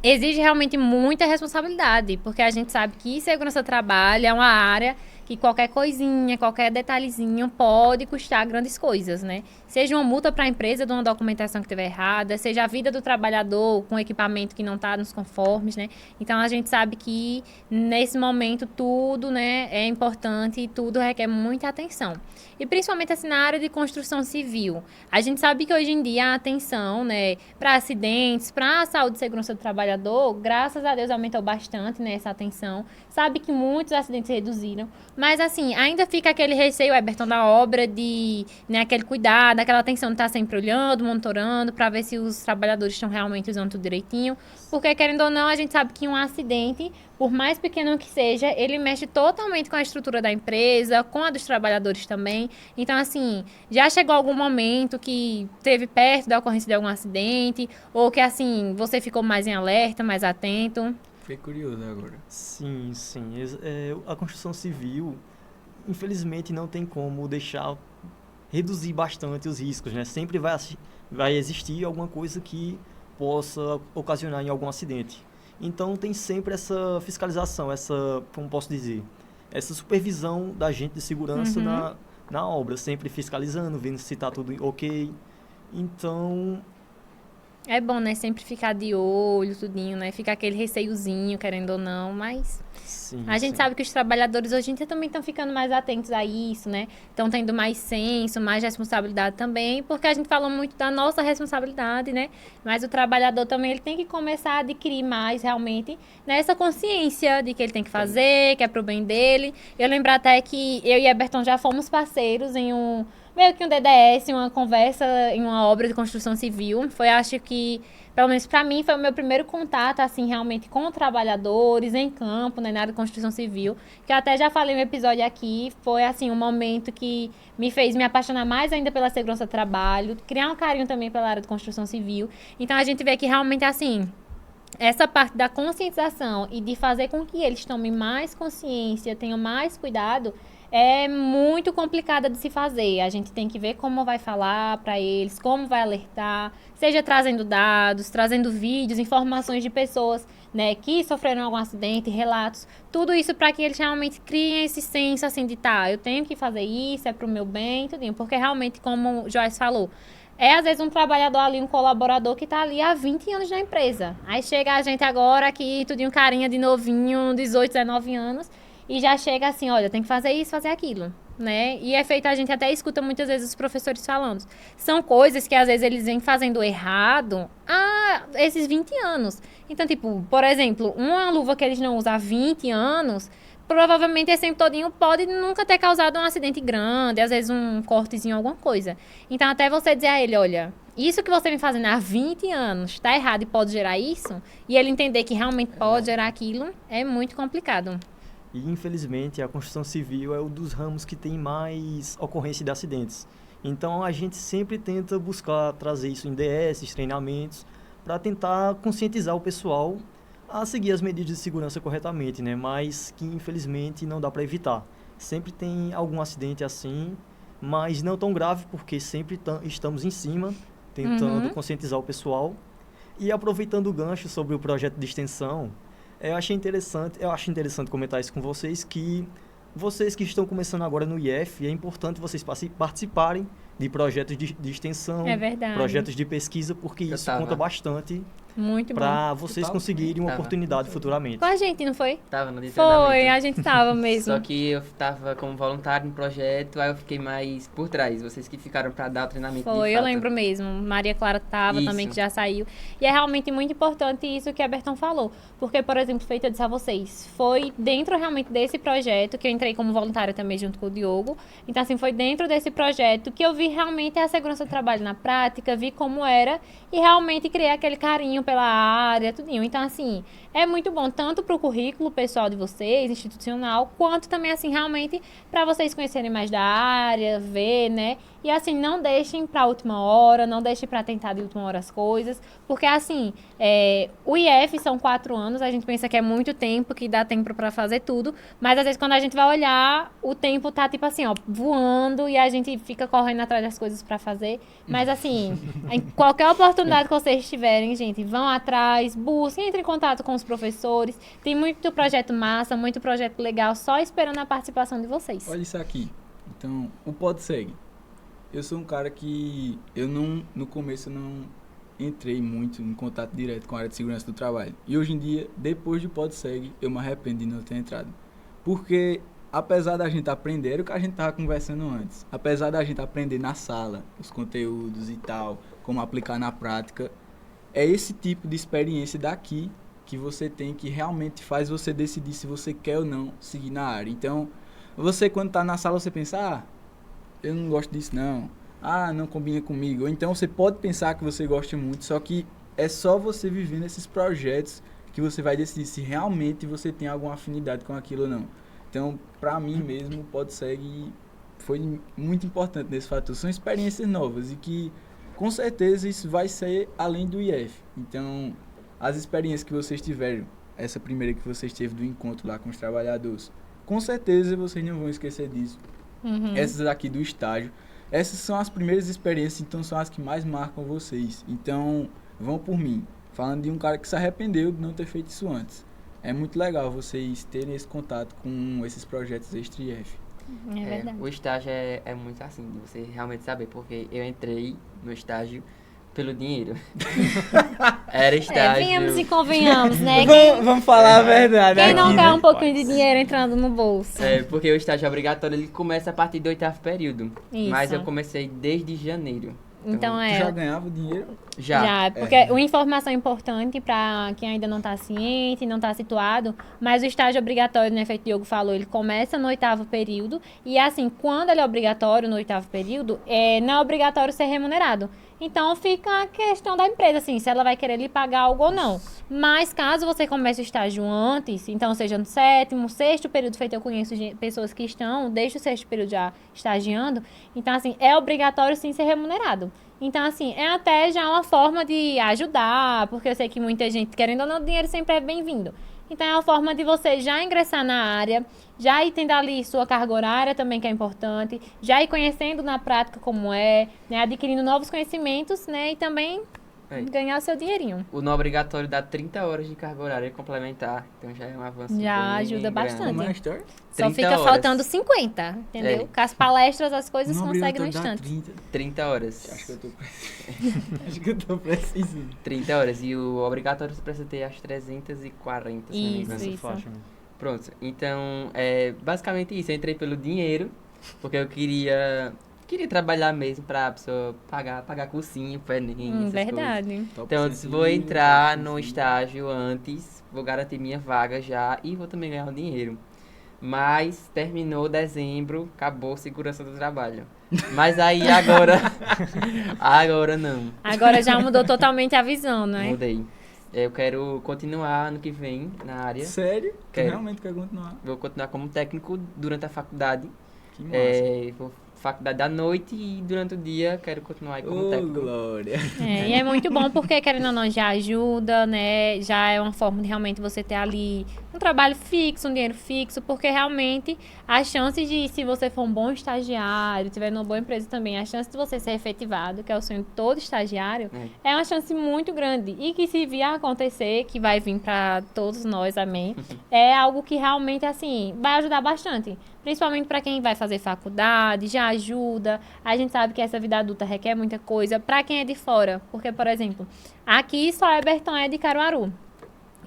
exige realmente muita responsabilidade, porque a gente sabe que segurança do trabalho é uma área que qualquer coisinha, qualquer detalhezinho pode custar grandes coisas, né? Seja uma multa para a empresa de uma documentação que estiver errada, seja a vida do trabalhador com equipamento que não está nos conformes, né? Então, a gente sabe que nesse momento tudo, né, é importante e tudo requer muita atenção. E principalmente assim na área de construção civil. A gente sabe que hoje em dia a atenção, né, para acidentes, para a saúde e segurança do trabalhador, graças a Deus aumentou bastante, né, essa atenção. Sabe que muitos acidentes reduziram, mas assim, ainda fica aquele receio, Eberton, da obra de, né, aquele cuidado, aquela atenção de estar sempre olhando, monitorando, para ver se os trabalhadores estão realmente usando tudo direitinho. Porque, querendo ou não, a gente sabe que um acidente, por mais pequeno que seja, ele mexe totalmente com a estrutura da empresa, com a dos trabalhadores também. Então, assim, já chegou algum momento que teve perto da ocorrência de algum acidente, ou que, assim, você ficou mais em alerta, mais atento? Fiquei curioso agora. Sim. A construção civil, infelizmente, não tem como reduzir bastante os riscos, né? Sempre vai existir alguma coisa que possa ocasionar em algum acidente. Então, tem sempre essa fiscalização, como posso dizer, essa supervisão da agente de segurança na obra, sempre fiscalizando, vendo se está tudo ok. Então, É bom, né? Sempre ficar de olho, tudinho, né? Fica aquele receiozinho, querendo ou não, mas sim, a gente sim. sabe que os trabalhadores hoje em dia também estão ficando mais atentos a isso, né? Estão tendo mais senso, mais responsabilidade também, porque a gente fala muito da nossa responsabilidade, né? Mas o trabalhador também, ele tem que começar a adquirir mais, realmente, né? Essa consciência de que ele tem que fazer, que é pro bem dele. Eu lembro até que eu e Eberton já fomos parceiros em meio que um DDS, uma conversa em uma obra de construção civil. Foi, acho que, pelo menos para mim, foi o meu primeiro contato, assim, realmente com trabalhadores em campo, né, na área de construção civil. Que eu até já falei no episódio aqui, foi, assim, um momento que me fez me apaixonar mais ainda pela segurança do trabalho, criar um carinho também pela área de construção civil. Então, a gente vê que realmente, assim, essa parte da conscientização e de fazer com que eles tomem mais consciência, tenham mais cuidado, é muito complicada de se fazer. A gente tem que ver como vai falar para eles, como vai alertar, seja trazendo dados, trazendo vídeos, informações de pessoas, né, que sofreram algum acidente, relatos, tudo isso para que eles realmente criem esse senso assim de eu tenho que fazer isso, é pro meu bem, tudinho, porque realmente, como o Joyce falou, é, às vezes, um trabalhador ali, um colaborador que tá ali há 20 anos na empresa. Aí chega a gente agora aqui, tudinho carinha de novinho, 18, 19 anos, e já chega assim, olha, tem que fazer isso, fazer aquilo, né? E é feito, a gente até escuta muitas vezes os professores falando. São coisas que, às vezes, eles vêm fazendo errado há esses 20 anos. Então, tipo, por exemplo, uma luva que eles não usam há 20 anos... provavelmente esse tempo todinho pode nunca ter causado um acidente grande, às vezes um cortezinho, alguma coisa. Então, até você dizer a ele, olha, isso que você vem fazendo há 20 anos está errado e pode gerar isso, e ele entender que realmente pode gerar aquilo, é muito complicado. E, infelizmente, a construção civil é um dos ramos que tem mais ocorrência de acidentes. Então, a gente sempre tenta buscar trazer isso em DS, treinamentos, para tentar conscientizar o pessoal a seguir as medidas de segurança corretamente, né? Mas que, infelizmente, não dá para evitar. Sempre tem algum acidente assim, mas não tão grave, porque sempre estamos em cima, tentando conscientizar o pessoal. E aproveitando o gancho sobre o projeto de extensão, eu acho interessante comentar isso com vocês, que vocês que estão começando agora no IF, é importante vocês participarem de projetos de extensão, projetos de pesquisa, porque isso conta bastante muito para vocês conseguirem uma oportunidade futuramente. Com a gente, não foi? Tava no treinamento. Foi, a gente tava mesmo. Só que eu tava como voluntário no projeto, aí eu fiquei mais por trás. Vocês que ficaram para dar o treinamento. Foi, eu lembro mesmo. Maria Clara tava também, que já saiu. E é realmente muito importante isso que a Berton falou. Porque, por exemplo, feito, eu disse a vocês, foi dentro realmente desse projeto, que eu entrei como voluntária também junto com o Diogo. Então, assim, foi dentro desse projeto que eu vi realmente a segurança do trabalho na prática, vi como era e realmente criei aquele carinho pela área, tudinho. Então, assim, é muito bom tanto para o currículo pessoal de vocês, institucional, quanto também, assim, realmente para vocês conhecerem mais da área, ver, né? E, assim, não deixem para a última hora, não deixem para tentar de última hora as coisas, porque, assim, o IF são 4 anos, a gente pensa que é muito tempo, que dá tempo para fazer tudo, mas, às vezes, quando a gente vai olhar, o tempo tá, tipo assim, ó, voando e a gente fica correndo atrás das coisas para fazer, mas, assim, em qualquer oportunidade que vocês tiverem, gente, vão atrás, busquem, entrem em contato com os professores, tem muito projeto massa, muito projeto legal, só esperando a participação de vocês. Olha isso aqui. Então, o PodSeg. Eu sou um cara que no começo eu não entrei muito em contato direto com a área de segurança do trabalho. E hoje em dia, depois do PodSeg, eu me arrependo de não ter entrado. Porque, apesar da gente aprender, era o que a gente estava conversando antes. Apesar da gente aprender na sala, os conteúdos e tal, como aplicar na prática, é esse tipo de experiência daqui que você tem, que realmente faz você decidir se você quer ou não seguir na área. Então, você quando está na sala, você pensa, eu não gosto disso não, não combina comigo. Ou então você pode pensar que você gosta muito, só que é só você vivendo esses projetos que você vai decidir se realmente você tem alguma afinidade com aquilo ou não. Então, para mim mesmo, o PodSeg foi muito importante nesse fator. São experiências novas e que, com certeza, isso vai ser além do IF. Então, as experiências que vocês tiveram, essa primeira que vocês teve do encontro lá com os trabalhadores, com certeza vocês não vão esquecer disso. Essas aqui do estágio, essas são as primeiras experiências, então são as que mais marcam vocês. Então, vão por mim, falando de um cara que se arrependeu de não ter feito isso antes. É muito legal vocês terem esse contato com esses projetos extra-IF. É verdade. O estágio é muito assim, de você realmente saber, porque eu entrei no estágio pelo dinheiro. Era estágio. Venhamos e convenhamos, né? Vamos falar a verdade. Quem não aqui, quer né? um pouquinho de dinheiro entrando no bolso? Porque o estágio obrigatório ele começa a partir do 8º período. Isso. Mas eu comecei desde janeiro. Então Tu já ganhava o dinheiro? Já, porque uma informação importante para quem ainda não está ciente, não está situado, mas o estágio obrigatório, né, feito o Diogo falou, ele começa no 8º período e assim, quando ele é obrigatório no 8º período, não é obrigatório ser remunerado. Então fica a questão da empresa, assim, se ela vai querer lhe pagar algo ou não. Mas caso você comece o estágio antes, então seja no 7º, 6º período, feito eu conheço pessoas que estão desde o 6º período já estagiando, então assim, é obrigatório sim ser remunerado. Então, assim, é até já uma forma de ajudar, porque eu sei que muita gente, querendo ou não, o dinheiro sempre é bem-vindo. Então, é uma forma de você já ingressar na área, já ir tendo ali sua carga horária também, que é importante, já ir conhecendo na prática como é, né, adquirindo novos conhecimentos, né, e também ganhar seu dinheirinho. O não obrigatório dá 30 horas de carga horária complementar, então já é um avanço Já bem ajuda grande. bastante. Como é a história? Só 30 fica horas. faltando 50, entendeu? Com as palestras, as coisas Não conseguem no obrigatório dá instante. 30 horas. Acho que eu tô Acho que eu tô precisando. 30 horas. E o obrigatório você precisa ter as 340, se não me Isso, engano. Nessa isso. faixa, né? Pronto. Então, basicamente isso. Eu entrei pelo dinheiro, porque eu queria trabalhar mesmo pra pessoa pagar cursinho, pro Enem, essas coisas. Verdade. Então, eu disse, vou entrar no estágio antes, vou garantir minha vaga já e vou também ganhar o dinheiro. Mas terminou dezembro, acabou a segurança do trabalho. Mas aí agora não. Agora já mudou totalmente a visão, né? Mudei. Eu quero continuar ano que vem na área. Sério? Tu Quero. realmente quer continuar? Vou continuar como técnico durante a faculdade. Que massa. Vou faculdade à noite e durante o dia quero continuar aí como Ô, técnico. glória. E é muito bom porque, querendo ou não, já ajuda, né? Já é uma forma de realmente você ter ali um trabalho fixo, um dinheiro fixo, porque realmente as chances de, se você for um bom estagiário, tiver numa boa empresa também, a chance de você ser efetivado, que é o sonho de todo estagiário, é uma chance muito grande. E que se vier a acontecer, que vai vir para todos nós, amém, é algo que realmente, assim, vai ajudar bastante. Principalmente para quem vai fazer faculdade, já ajuda. A gente sabe que essa vida adulta requer muita coisa. Para quem é de fora, porque, por exemplo, aqui só Eberton é de Caruaru.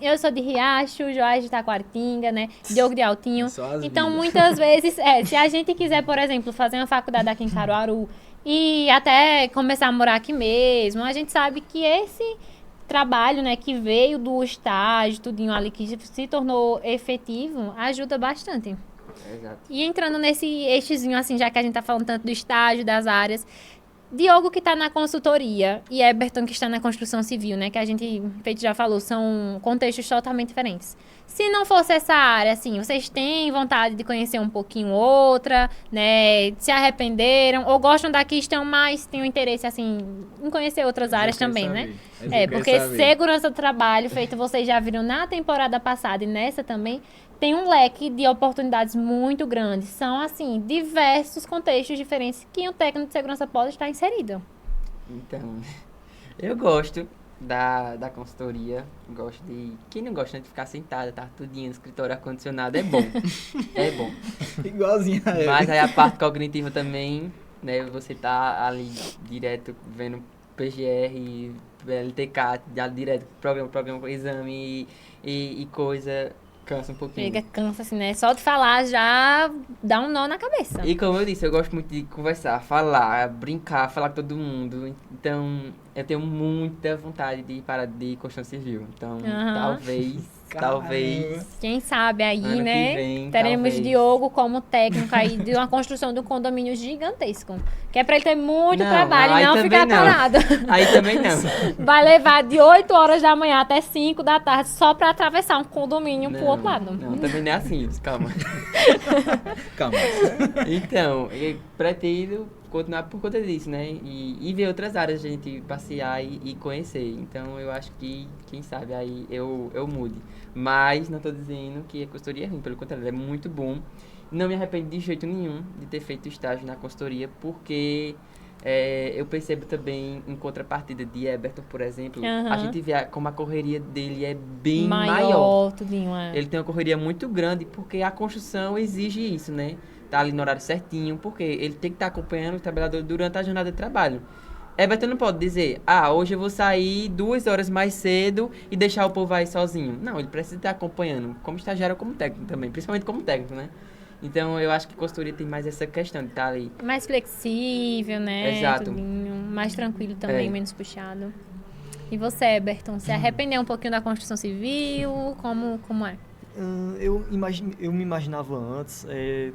Eu sou de Riacho, Joás de Taquaritinga, né? Diogo de Altinho. Só as Então, vidas. muitas vezes, se a gente quiser, por exemplo, fazer uma faculdade aqui em Caruaru e até começar a morar aqui mesmo, a gente sabe que esse trabalho, né, que veio do estágio, tudinho ali, que se tornou efetivo, ajuda bastante. Exato. E entrando nesse eixozinho, assim, já que a gente tá falando tanto do estágio, das áreas, Diogo que tá na consultoria e Eberton que está na construção civil, né? Que a gente, feito já falou, são contextos totalmente diferentes. Se não fosse essa área, assim, vocês têm vontade de conhecer um pouquinho outra, né? Se arrependeram ou gostam daqui, estão mais, têm um interesse, assim, em conhecer outras áreas também, né? Porque segurança do trabalho, feito vocês já viram na temporada passada e nessa também, tem um leque de oportunidades muito grandes. São, assim, diversos contextos diferentes que um técnico de segurança pode estar inserido. Então, eu gosto da consultoria. Gosto de... Quem não gosta, né, de ficar sentado, tá tudinho no escritório ar-condicionado, é bom. É bom. Igualzinho a ele. Mas aí a parte cognitiva também, né? Você tá ali direto vendo PGR, LTK, já direto, programa, exame e coisa... Cansa um pouquinho. Chega, cansa, assim, né? Só de falar já dá um nó na cabeça. E como eu disse, eu gosto muito de conversar, falar, brincar, falar com todo mundo. Então, eu tenho muita vontade de parar de construção civil. Então, talvez... Quem sabe aí, ano que né? vem, Teremos talvez. Diogo como técnico aí de uma construção de um condomínio gigantesco. Que é pra ele ter muito Não, trabalho e aí não também ficar não. parado. Aí também não. Vai levar de 8 horas da manhã até 5 da tarde só pra atravessar um condomínio pro outro lado. Não, também não é assim, calma. Calma. Então, eu pretendo continuar por conta disso, né? E ver outras áreas, a gente passear e conhecer. Então, eu acho que, quem sabe, aí eu mude. Mas não tô dizendo que a consultoria é ruim, pelo contrário, é muito bom. Não me arrependo de jeito nenhum de ter feito estágio na consultoria, porque eu percebo também, em contrapartida de Eberton, por exemplo, a gente vê como a correria dele é bem maior. Tudinho, Ele tem uma correria muito grande, porque a construção exige isso, né? Tá ali no horário certinho, porque ele tem que estar acompanhando o trabalhador durante a jornada de trabalho. Everton não pode dizer, hoje eu vou sair 2 horas mais cedo e deixar o povo aí sozinho. Não, ele precisa estar acompanhando, como estagiário ou como técnico também, principalmente como técnico, né? Então, eu acho que consultoria tem mais essa questão de estar ali. Mais flexível, né? Exato. Tudinho, mais tranquilo também, É. menos puxado. E você, Eberton, se arrependeu um pouquinho da construção civil? Como é? Eu me imaginava antes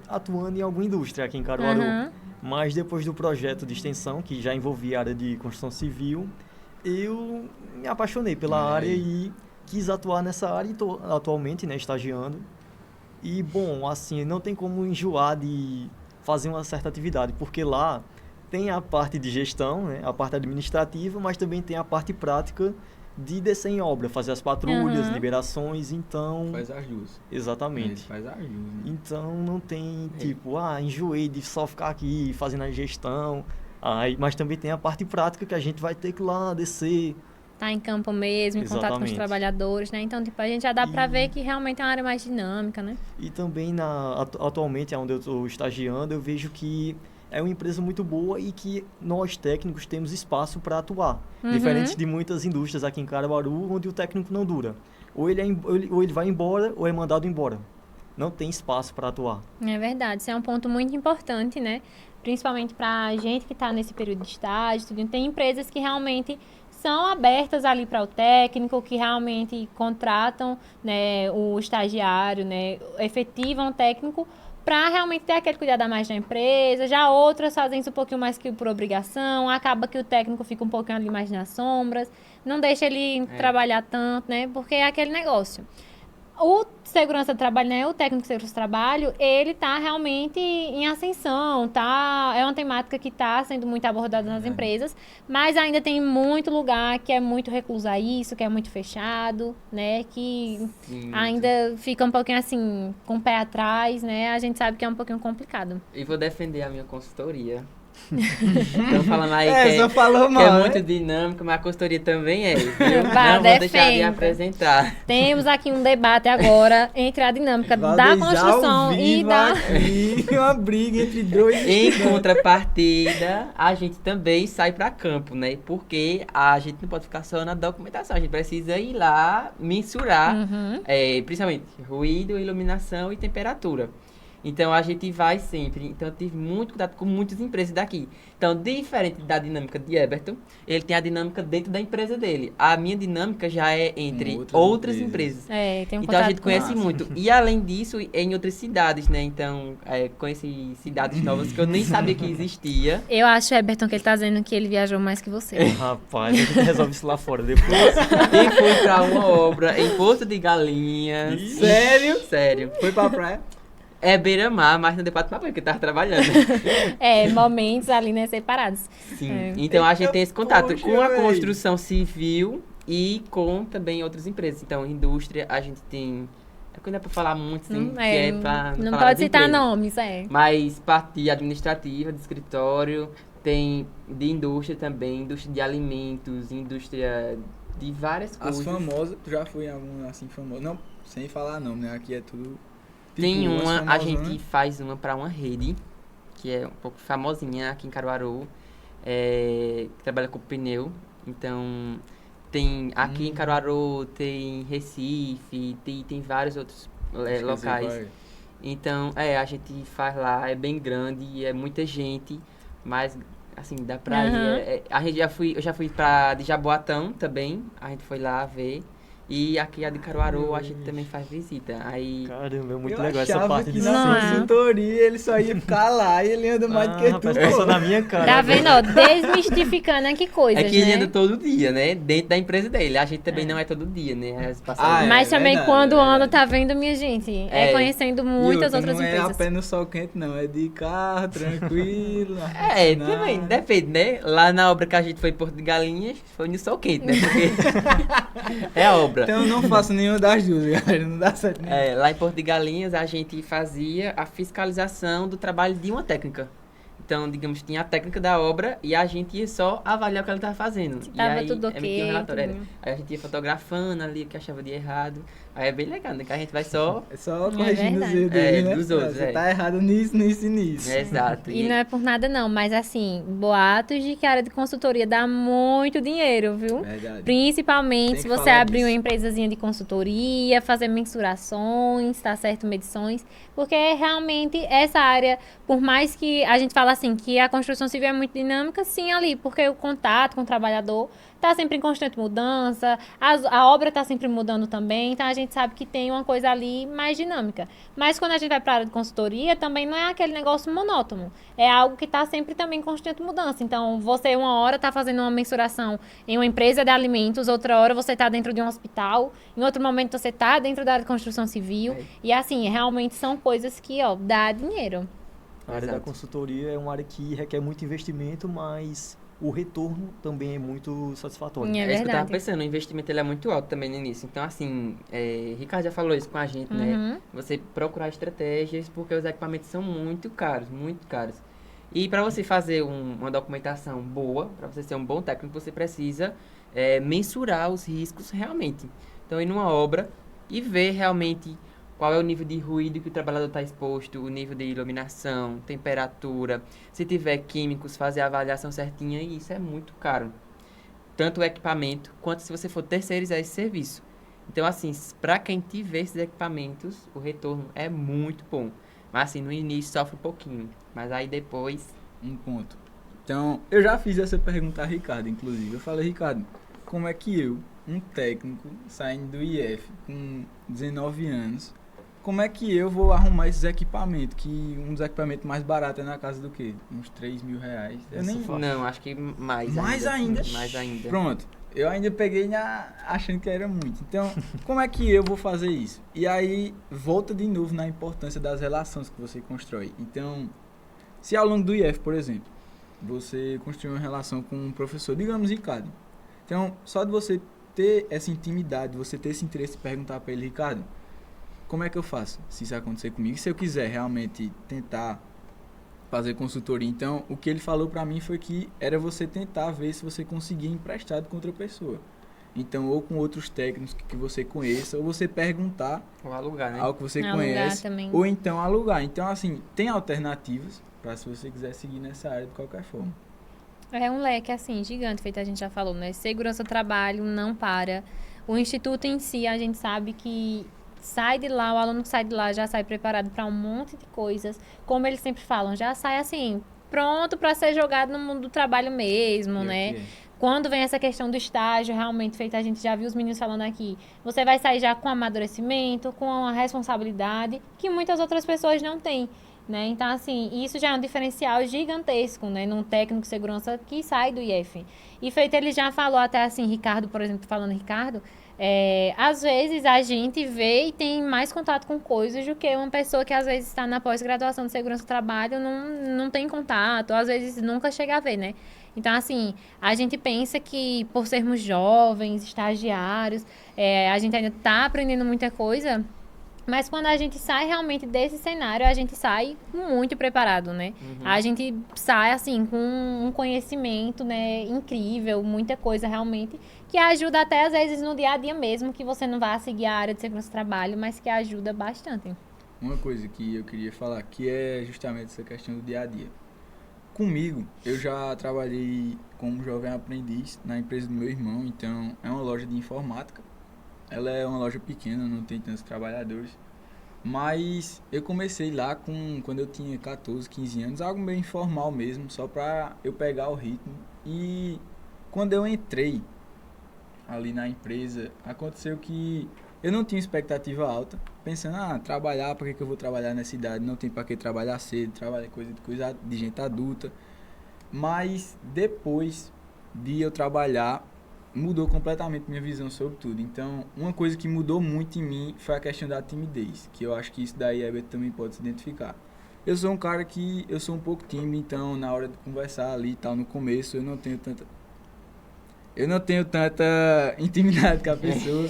atuando em alguma indústria aqui em Caruaru, Aham. mas depois do projeto de extensão, que já envolvia a área de construção civil, eu me apaixonei pela área e quis atuar nessa área e estou atualmente, né, estagiando. E, bom, assim, não tem como enjoar de fazer uma certa atividade, porque lá tem a parte de gestão, né, a parte administrativa, mas também tem a parte prática de descer em obra, fazer as patrulhas, Uhum. liberações, então... Faz as duas. Exatamente. Faz as duas, né? Então não tem tipo, enjoei de só ficar aqui fazendo a gestão. Mas também tem a parte prática que a gente vai ter que ir lá descer. Tá em campo mesmo, em contato com os Exatamente. trabalhadores, né? Então, tipo, a gente já dá pra ver que realmente é uma área mais dinâmica, né? E também atualmente, onde eu estou estagiando, eu vejo que é uma empresa muito boa e que nós técnicos temos espaço para atuar. Uhum. Diferente de muitas indústrias aqui em Caruaru, onde o técnico não dura. Ou ele vai embora ou é mandado embora. Não tem espaço para atuar. É verdade, isso é um ponto muito importante, né? Principalmente pra gente que tá nesse período de estágio, tudo. Tem empresas que realmente são abertas ali para o técnico, que realmente contratam, né, o estagiário, né, efetivam o técnico para realmente ter aquele cuidado a mais da empresa. Já outras fazem isso um pouquinho mais que por obrigação, acaba que o técnico fica um pouquinho ali mais nas sombras, não deixa ele trabalhar tanto, né, porque é aquele negócio. O segurança do trabalho, né, o técnico de segurança do trabalho, ele tá realmente em ascensão, tá? É uma temática que está sendo muito abordada nas empresas, mas ainda tem muito lugar que é muito recluso a isso, que é muito fechado, né, que Sim, ainda fica um pouquinho assim, com o pé atrás, né? A gente sabe que é um pouquinho complicado. E vou defender a minha consultoria. Estão falando aí Só falou que mal, é né? muito dinâmico, mas a consultoria também é, viu? Vá, Não vou deixar de defenda. apresentar. Temos aqui um debate agora entre a dinâmica da Valdez construção ao e vivo da... aqui, uma briga entre dois Em estudantes. contrapartida, a gente também sai para campo, né? Porque a gente não pode ficar só na documentação, a gente precisa ir lá mensurar, Uhum. principalmente ruído, iluminação e temperatura. Então a gente vai sempre. Então eu tive muito contato com muitas empresas daqui. Então, diferente da dinâmica de Eberton, ele tem a dinâmica dentro da empresa dele. A minha dinâmica já é entre outras outras empresas. empresas. Tem um Então a contato gente conhece Massa. muito. E além disso, em outras cidades, né? Então, conheci cidades novas que eu nem sabia que existia. Eu acho, Eberton, que ele tá dizendo que ele viajou mais que você. Rapaz, a gente resolve isso lá fora depois. E fui pra uma obra em Porto de Galinhas. Ih, sério? Sério. Foi pra praia? É beira-mar, mas não deu pra tomar banho, porque eu tava trabalhando. Momentos ali, né, separados. Sim. É. Então a gente tem esse contato Poxa, com a véi. construção civil e com também outras empresas. Então, indústria, a gente tem. É que não é pra falar muito, assim, que é pra. Não falar pode das citar empresas. nomes, Mas parte administrativa, de escritório, tem de indústria também, indústria de alimentos, indústria de várias As coisas. famosas, tu já foi em algum assim famoso? Não, sem falar não, né? Aqui é tudo... Tem tipo, uma, as a famosas, gente faz uma para uma rede, que é um pouco famosinha aqui em Caruaru, que trabalha com pneu. Então, tem aqui em Caruaru, tem Recife, tem vários outros Acho que locais. você vai- Então, a gente faz lá, é bem grande, é muita gente, mas, assim, dá pra ir. Aham. A gente eu já fui de Jaboatão também, a gente foi lá ver. E aqui a de Caruaru a gente também faz visita. Aí, Caramba, é muito Eu legal essa achava parte que de Não na é. consultoria ele só ia ficar lá e ele anda mais do que tu. rapaz, passou na minha cara. Tá vendo, ó, desmistificando aqui coisas, é que ele né? anda todo dia, né? Dentro da empresa dele. A gente também não é todo dia, né? Às vezes passa Ah, Mas também verdade, quando é anda, verdade. tá vendo, minha gente? É É. conhecendo E muitas outra, outras não empresas. é a pé no sol quente, não. É de carro, tranquilo. também, depende, né? Lá na obra que a gente foi em Porto de Galinhas, foi no sol quente, né? Porque é a obra. Então eu não faço nenhuma das duas, galera. Não dá certo nem. Lá em Porto de Galinhas a gente fazia a fiscalização do trabalho de uma técnica. Então, digamos, tinha a técnica da obra e a gente ia só avaliar o que ela estava fazendo. Se E tava aí, tudo emitia um ok, relatório. tudo. Aí a gente ia fotografando ali o que achava de errado. Aí é bem legal, né? Que a gente vai só... É só É corrigindo os verdade. erros dele, né? Dos outros, Você tá errado nisso, nisso e nisso. Exato. E não é por nada não, mas assim, boatos de que a área de consultoria dá muito dinheiro, viu? Verdade. Principalmente Tem se que você falar abrir uma disso. empresazinha de consultoria, fazer mensurações, tá certo? Medições, porque realmente essa área, por mais que a gente fala assim, que a construção civil é muito dinâmica, sim, ali, porque o contato com o trabalhador tá sempre em constante mudança, a obra tá sempre mudando também, então a gente sabe que tem uma coisa ali mais dinâmica. Mas quando a gente vai para a área de consultoria, também não é aquele negócio monótono, é algo que tá sempre também em constante mudança. Então, você uma hora tá fazendo uma mensuração em uma empresa de alimentos, outra hora você tá dentro de um hospital, em outro momento você tá dentro da área de construção civil, É. e assim, realmente são coisas que, ó, dá dinheiro. A área da Exato. consultoria é uma área que requer muito investimento, mas o retorno também é muito satisfatório. É É isso que eu tava verdade. pensando, o investimento ele é muito alto também no início. Então, assim, Ricardo já falou isso com a gente, né? Uhum. Você procurar estratégias, porque os equipamentos são muito caros, muito caros. E para você fazer uma documentação boa, para você ser um bom técnico, você precisa mensurar os riscos realmente. Então, ir numa obra e ver realmente qual é o nível de ruído que o trabalhador está exposto, o nível de iluminação, temperatura, se tiver químicos, fazer a avaliação certinha, e isso é muito caro. Tanto o equipamento, quanto se você for terceirizar esse serviço. Então, assim, para quem tiver esses equipamentos, o retorno é muito bom. Mas, assim, no início sofre um pouquinho. Mas aí depois... Um ponto. Então, eu já fiz essa pergunta a Ricardo, inclusive. Eu falei, Ricardo, como é que eu, um técnico, saindo do IF com 19 anos, como é que eu vou arrumar esses equipamentos? Que um dos equipamentos mais baratos é na casa do quê? Uns 3 mil reais. Eu nem... Não, acho que mais ainda? Mais ainda. Pronto. Eu ainda peguei achando que era muito. Então, como é que eu vou fazer isso? E aí, volta de novo na importância das relações que você constrói. Então, se ao longo do IF, por exemplo, você construiu uma relação com um professor, digamos Ricardo. Então, só de você ter essa intimidade, você ter esse interesse de perguntar para ele, Ricardo, como é que eu faço se isso acontecer comigo? E se eu quiser realmente tentar fazer consultoria, então o que ele falou para mim foi que era você tentar ver se você conseguia emprestado com outra pessoa. Então, ou com outros técnicos que você conheça, ou você perguntar Ou alugar, né? algo que você Alugar conhece, também. ou então alugar. Então, assim, tem alternativas para se você quiser seguir nessa área de qualquer forma. É um leque, assim, gigante, feito a gente já falou, né? Segurança do trabalho não para. O instituto em si, a gente sabe que sai de lá, o aluno que sai de lá já sai preparado para um monte de coisas. Como eles sempre falam, já sai assim, pronto para ser jogado no mundo do trabalho mesmo, né? Que é. Quando vem essa questão do estágio, realmente, feito a gente já viu os meninos falando aqui, você vai sair já com amadurecimento, com uma responsabilidade que muitas outras pessoas não têm, né? Então, assim, isso já é um diferencial gigantesco, né? Num técnico de segurança que sai do IF. E feito, ele já falou até assim, Ricardo, por exemplo, falando Ricardo, às vezes a gente vê e tem mais contato com coisas do que uma pessoa que às vezes está na pós-graduação de segurança do trabalho, não tem contato, ou às vezes nunca chega a ver, né? Então, assim, a gente pensa que por sermos jovens, estagiários, a gente ainda está aprendendo muita coisa, mas quando a gente sai realmente desse cenário, a gente sai muito preparado, né? A gente sai, assim, com um conhecimento, né, incrível, muita coisa realmente, que ajuda até, às vezes, no dia a dia mesmo, que você não vá seguir a área de segurança do trabalho, mas que ajuda bastante. Uma coisa que eu queria falar, que é justamente essa questão do dia a dia. Comigo, eu já trabalhei como jovem aprendiz na empresa do meu irmão, então é uma loja de informática. Ela é uma loja pequena, não tem tantos trabalhadores. Mas eu comecei lá quando eu tinha 14, 15 anos, algo meio informal mesmo, só para eu pegar o ritmo. E quando eu entrei ali na empresa, aconteceu que eu não tinha expectativa alta, pensando, trabalhar, por que eu vou trabalhar nessa idade? Não tem para que trabalhar cedo, trabalhar coisa de gente adulta. Mas depois de eu trabalhar, mudou completamente minha visão sobre tudo. Então, uma coisa que mudou muito em mim foi a questão da timidez, que eu acho que isso daí a Herbert também pode se identificar. Eu sou um cara que eu sou um pouco tímido, então na hora de conversar ali e tal, no começo, eu não tenho tanta intimidade com a pessoa.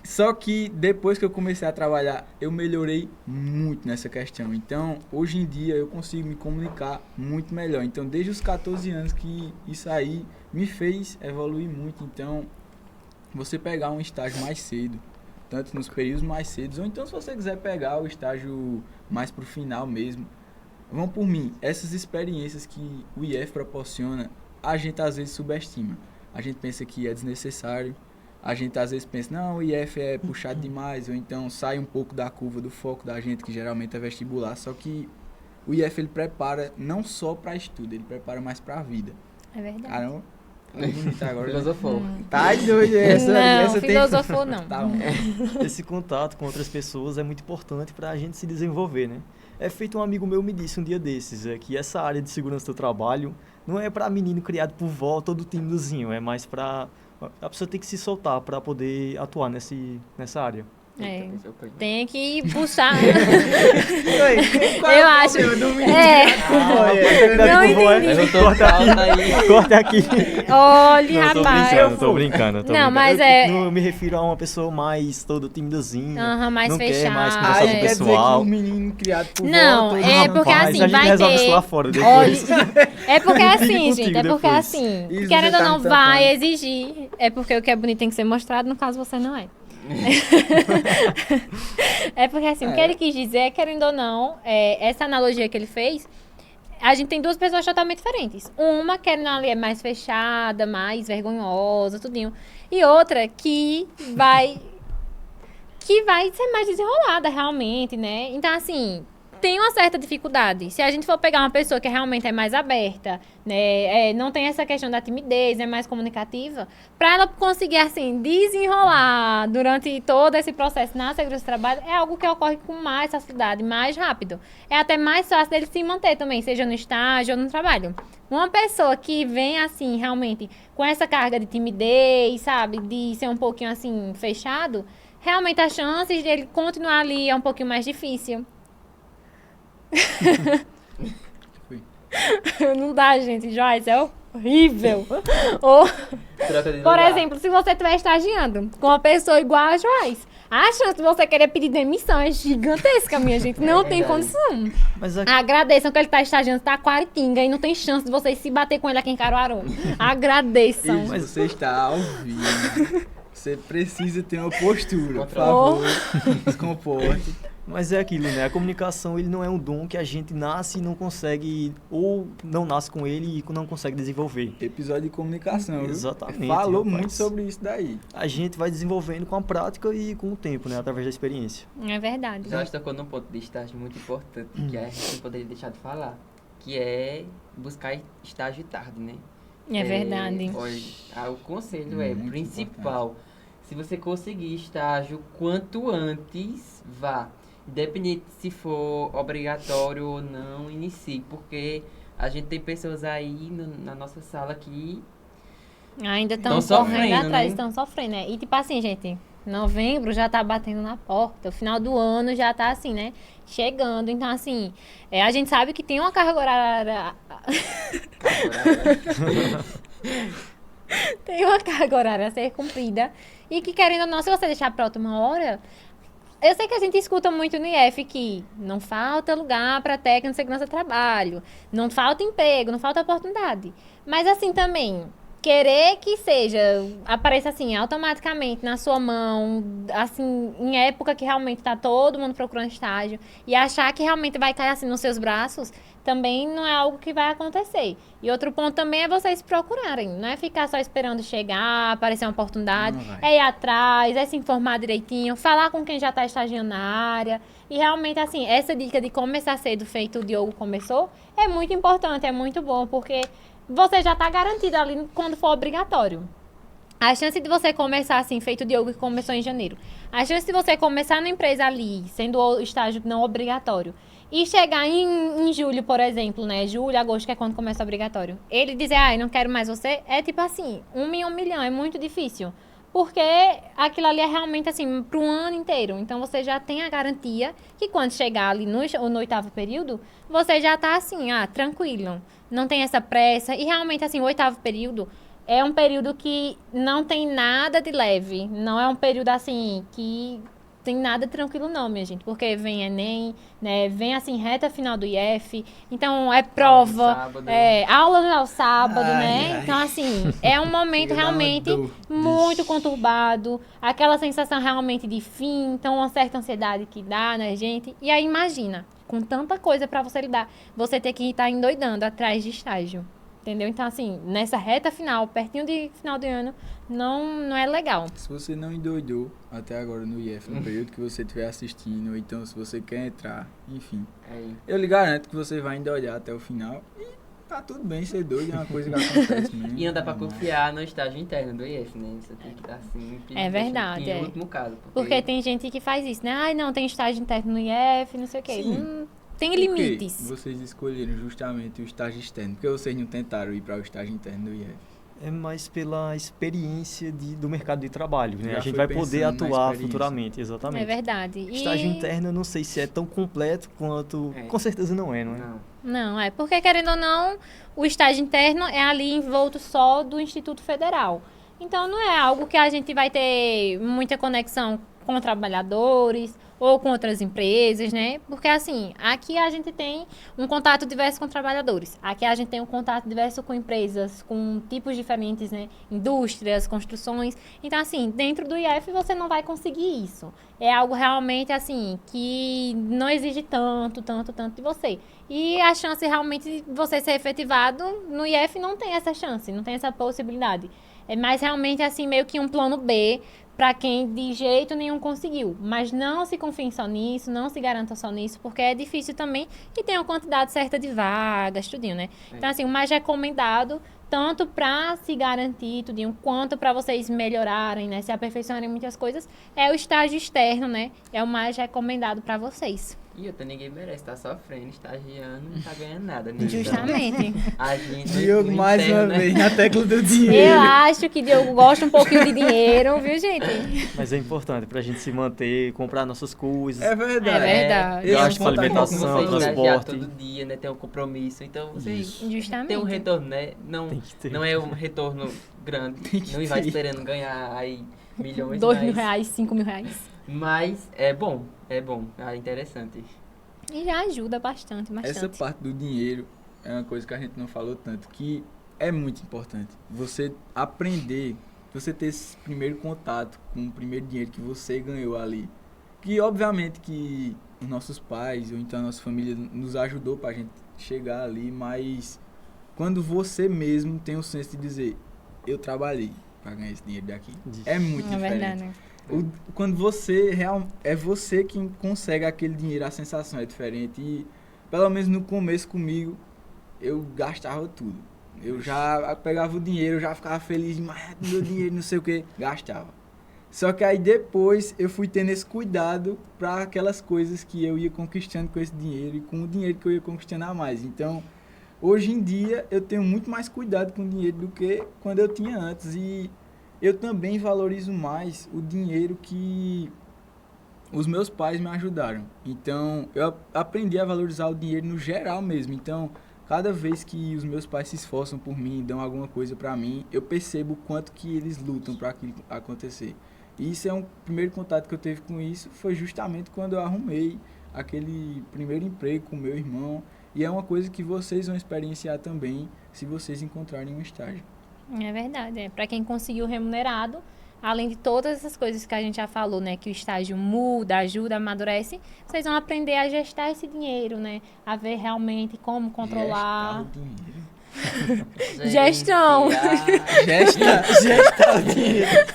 Só que depois que eu comecei a trabalhar, eu melhorei muito nessa questão. Então, hoje em dia, eu consigo me comunicar muito melhor. Então, desde os 14 anos que isso aí me fez evoluir muito. Então, você pegar um estágio mais cedo, tanto nos períodos mais cedos, ou então se você quiser pegar o estágio mais pro final mesmo, vão por mim. Essas experiências que o IF proporciona, a gente às vezes subestima. A gente pensa que é desnecessário. A gente às vezes pensa, não, o IF é puxado demais, ou então sai um pouco da curva do foco da gente, que geralmente é vestibular. Só que o IF ele prepara não só para estudo, ele prepara mais para a vida. É verdade. Caramba, tá bonito agora. Filosofou. Tá doido essa. Não, essa filosofou não. Tá bom. Esse contato com outras pessoas é muito importante para a gente se desenvolver, né? É feito um amigo meu me disse um dia desses, que essa área de segurança do trabalho não é para menino criado por vó todo timidozinho, é mais para a pessoa ter que se soltar para poder atuar nessa área. É. Tem que puxar. Qual Eu o acho. problema? Não entendi. Corta aqui. Olha, Não, rapaz. tô brincando. Não, mas eu me refiro a uma pessoa mais todo timidozinha. Aham, mais não quer mais fechada. conversar Aí com o quer dizer que pessoal. um menino criado por Não, vó, é porque Rapaz, assim, a gente vai resolve ter. isso lá fora depois. Olha, é porque assim, contigo gente, é porque depois. assim, Isso querendo você ou tá não, me vai tocando. exigir. É porque o que é bonito tem que ser mostrado, no caso você não é. É porque assim, o que ele quis dizer, querendo ou não, essa analogia que ele fez, a gente tem duas pessoas totalmente diferentes. Uma querendo ali é mais fechada, mais vergonhosa, tudinho. E outra que vai ser mais desenrolada realmente, né? Então, assim, tem uma certa dificuldade. Se a gente for pegar uma pessoa que realmente é mais aberta, né, não tem essa questão da timidez, é mais comunicativa, para ela conseguir, assim, desenrolar durante todo esse processo na segurança do trabalho, é algo que ocorre com mais facilidade, mais rápido. É até mais fácil dele se manter também, seja no estágio ou no trabalho. Uma pessoa que vem, assim, realmente, com essa carga de timidez, sabe, de ser um pouquinho, assim, fechado, realmente as chances dele continuar ali é um pouquinho mais difícil. Não dá, gente. Joyce, é horrível. Ou, por exemplo, se você estiver estagiando com uma pessoa igual a Joyce, a chance de você querer pedir demissão é gigantesca, minha gente. Não tem condição. Mas aqui, Agradeçam que ele está estagiando, está Aquaritinga e não tem chance de vocês se bater com ele aqui em Caruaru. Agradeçam. Mas você está ao vivo. Você precisa ter uma postura, por favor. Se comporte. mas é aquilo, né? A comunicação, ele não é um dom que a gente nasce e não consegue, ou não nasce com ele e não consegue desenvolver. Episódio de comunicação, viu? Exatamente, Falou rapaz. muito sobre isso daí. A gente vai desenvolvendo com a prática e com o tempo, né? Através da experiência. É verdade. Já tocou num ponto de estágio muito importante que a gente não poderia deixar de falar, que é buscar estágio tarde, né? É verdade. Olha, o conselho é Muito principal. Se você conseguir estágio quanto antes, vá. Independente se for obrigatório ou não, inicie. Porque a gente tem pessoas aí na nossa sala que Ainda estão Tão correndo sofrendo, atrás, né? estão sofrendo, né? E tipo assim, gente, novembro já tá batendo na porta, o final do ano já tá assim, né? Chegando. Então, assim, a gente sabe que tem uma carga horária. Tem uma carga horária a ser cumprida. E que, querendo ou não, se você deixar pra última hora. Eu sei que a gente escuta muito no IF que não falta lugar para técnico de segurança do trabalho, não falta emprego, não falta oportunidade. Mas assim também, querer que apareça assim, automaticamente na sua mão, assim, em época que realmente tá todo mundo procurando estágio, e achar que realmente vai cair assim nos seus braços, também não é algo que vai acontecer. E outro ponto também é vocês procurarem, não é ficar só esperando chegar, aparecer uma oportunidade, Não vai. é ir atrás, é se informar direitinho, falar com quem já está estagiando na área. E realmente, assim, essa dica de começar cedo, feito o Diogo começou, é muito importante, é muito bom, porque você já está garantido ali quando for obrigatório. A chance de você começar assim, feito o Diogo que começou em janeiro. A chance de você começar na empresa ali, sendo o estágio não obrigatório, e chegar em julho, por exemplo, né? Julho, agosto, que é quando começa o obrigatório. Ele dizer, eu não quero mais você, é tipo assim, 1 em 1 milhão, é muito difícil. Porque aquilo ali é realmente assim, para um ano inteiro. Então, você já tem a garantia que quando chegar ali no 8º período, você já tá assim, tranquilo. Não tem essa pressa. E realmente, assim, o 8º período, é um período que não tem nada de leve. Não é um período, assim, que tem nada tranquilo não, minha gente. Porque vem Enem, né? Vem, assim, reta final do IF. Então, é prova. Sábado. Aula ao sábado, Ai, né? ai. Então, assim, é um momento Chega a dar uma realmente dor. muito conturbado. Aquela sensação realmente de fim. Então, uma certa ansiedade que dá, né, gente? E aí, imagina, com tanta coisa pra você lidar, você ter que estar endoidando atrás de estágio. Entendeu? Então, assim, nessa reta final, pertinho de final de ano, não é legal. Se você não endoidou até agora no IF, no período que você estiver assistindo, ou então se você quer entrar, enfim, eu lhe garanto que você vai endoidar até o final e tá tudo bem ser doido, é uma coisa que acontece mesmo. E não dá pra normal. confiar no estágio interno do IF, né? Você tem que estar assim... É verdade, Em último caso. Porque tem gente que faz isso, né? Ai, não, tem estágio interno no IF, não sei o quê. Sim. Tem Por que limites. vocês escolheram justamente o estágio externo? Por que vocês não tentaram ir para o estágio interno do IF? É mais pela experiência do mercado de trabalho, né? Já A gente foi vai poder pensando na atuar experiência. futuramente, exatamente. É verdade. Estágio interno, eu não sei se é tão completo quanto... É. Com certeza não é, não é? Não. Não, porque querendo ou não, o estágio interno é ali envolto só do Instituto Federal. Então, não é algo que a gente vai ter muita conexão com trabalhadores ou com outras empresas, né? Porque, assim, aqui a gente tem um contato diverso com trabalhadores. Aqui a gente tem um contato diverso com empresas, com tipos diferentes, né? Indústrias, construções. Então, assim, dentro do IF você não vai conseguir isso. É algo realmente, assim, que não exige tanto de você. E a chance realmente de você ser efetivado no IF não tem essa chance, não tem essa possibilidade. É mais realmente, assim, meio que um plano B para quem de jeito nenhum conseguiu. Mas não se confiem só nisso, não se garanta só nisso, porque é difícil também e tem uma quantidade certa de vagas, tudinho, né? Então, assim, o mais recomendado, tanto para se garantir, tudinho, quanto para vocês melhorarem, né? Se aperfeiçoarem muitas coisas, é o estágio externo, né? É o mais recomendado para vocês. E outra, ninguém merece estar sofrendo, estagiando, não tá ganhando nada, né? Justamente. Então, a gente, Diogo, no mais interno, uma né? vez, na tecla do dinheiro. Eu acho que Diogo gosta um pouquinho de dinheiro, viu, gente? Mas é importante pra gente se manter, comprar nossas coisas. É verdade. É verdade. Esse é um Gasto com ponto alimentação, Você importante. estagiar transporte. todo dia, né? Tem um compromisso. Então, você Justamente. tem um retorno, né? Não, Tem que ter. não é um retorno grande. Tem que Não vai ter. esperando ganhar aí milhões, 2 mas, mil reais, 5 mil reais. mas é bom, é interessante. E já ajuda bastante. Essa parte do dinheiro é uma coisa que a gente não falou tanto, que é muito importante. Você aprender, você ter esse primeiro contato com o primeiro dinheiro que você ganhou ali. Que obviamente que os nossos pais ou então a nossa família nos ajudou pra gente chegar ali, mas quando você mesmo tem o senso de dizer, eu trabalhei pra ganhar esse dinheiro daqui, é muito É diferente. verdade, né? Quando você é você quem consegue aquele dinheiro, a sensação é diferente. E pelo menos no começo comigo, eu gastava tudo. Eu já pegava o dinheiro, eu já ficava feliz demais, meu dinheiro, não sei o que, gastava. Só que aí depois eu fui tendo esse cuidado para aquelas coisas que eu ia conquistando com esse dinheiro e com o dinheiro que eu ia conquistando a mais. Então, hoje em dia, eu tenho muito mais cuidado com o dinheiro do que quando eu tinha antes. E eu também valorizo mais o dinheiro que os meus pais me ajudaram. Então, eu aprendi a valorizar o dinheiro no geral mesmo. Então, cada vez que os meus pais se esforçam por mim, dão alguma coisa pra mim, eu percebo o quanto que eles lutam para aquilo acontecer. E isso é um primeiro contato que eu tive com isso, foi justamente quando eu arrumei aquele primeiro emprego com meu irmão. E é uma coisa que vocês vão experienciar também se vocês encontrarem um estágio. É verdade. Para quem conseguiu remunerado, além de todas essas coisas que a gente já falou, né? Que o estágio muda, ajuda, amadurece. Vocês vão aprender a gestar esse dinheiro, né? A ver realmente como controlar. Gestar o dinheiro. Gestão. Gestar o dinheiro.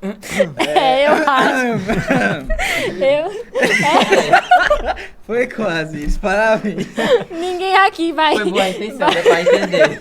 Eu acho. Foi quase isso, parabéns. Ninguém aqui vai. Foi boa a intenção, dá pra entender.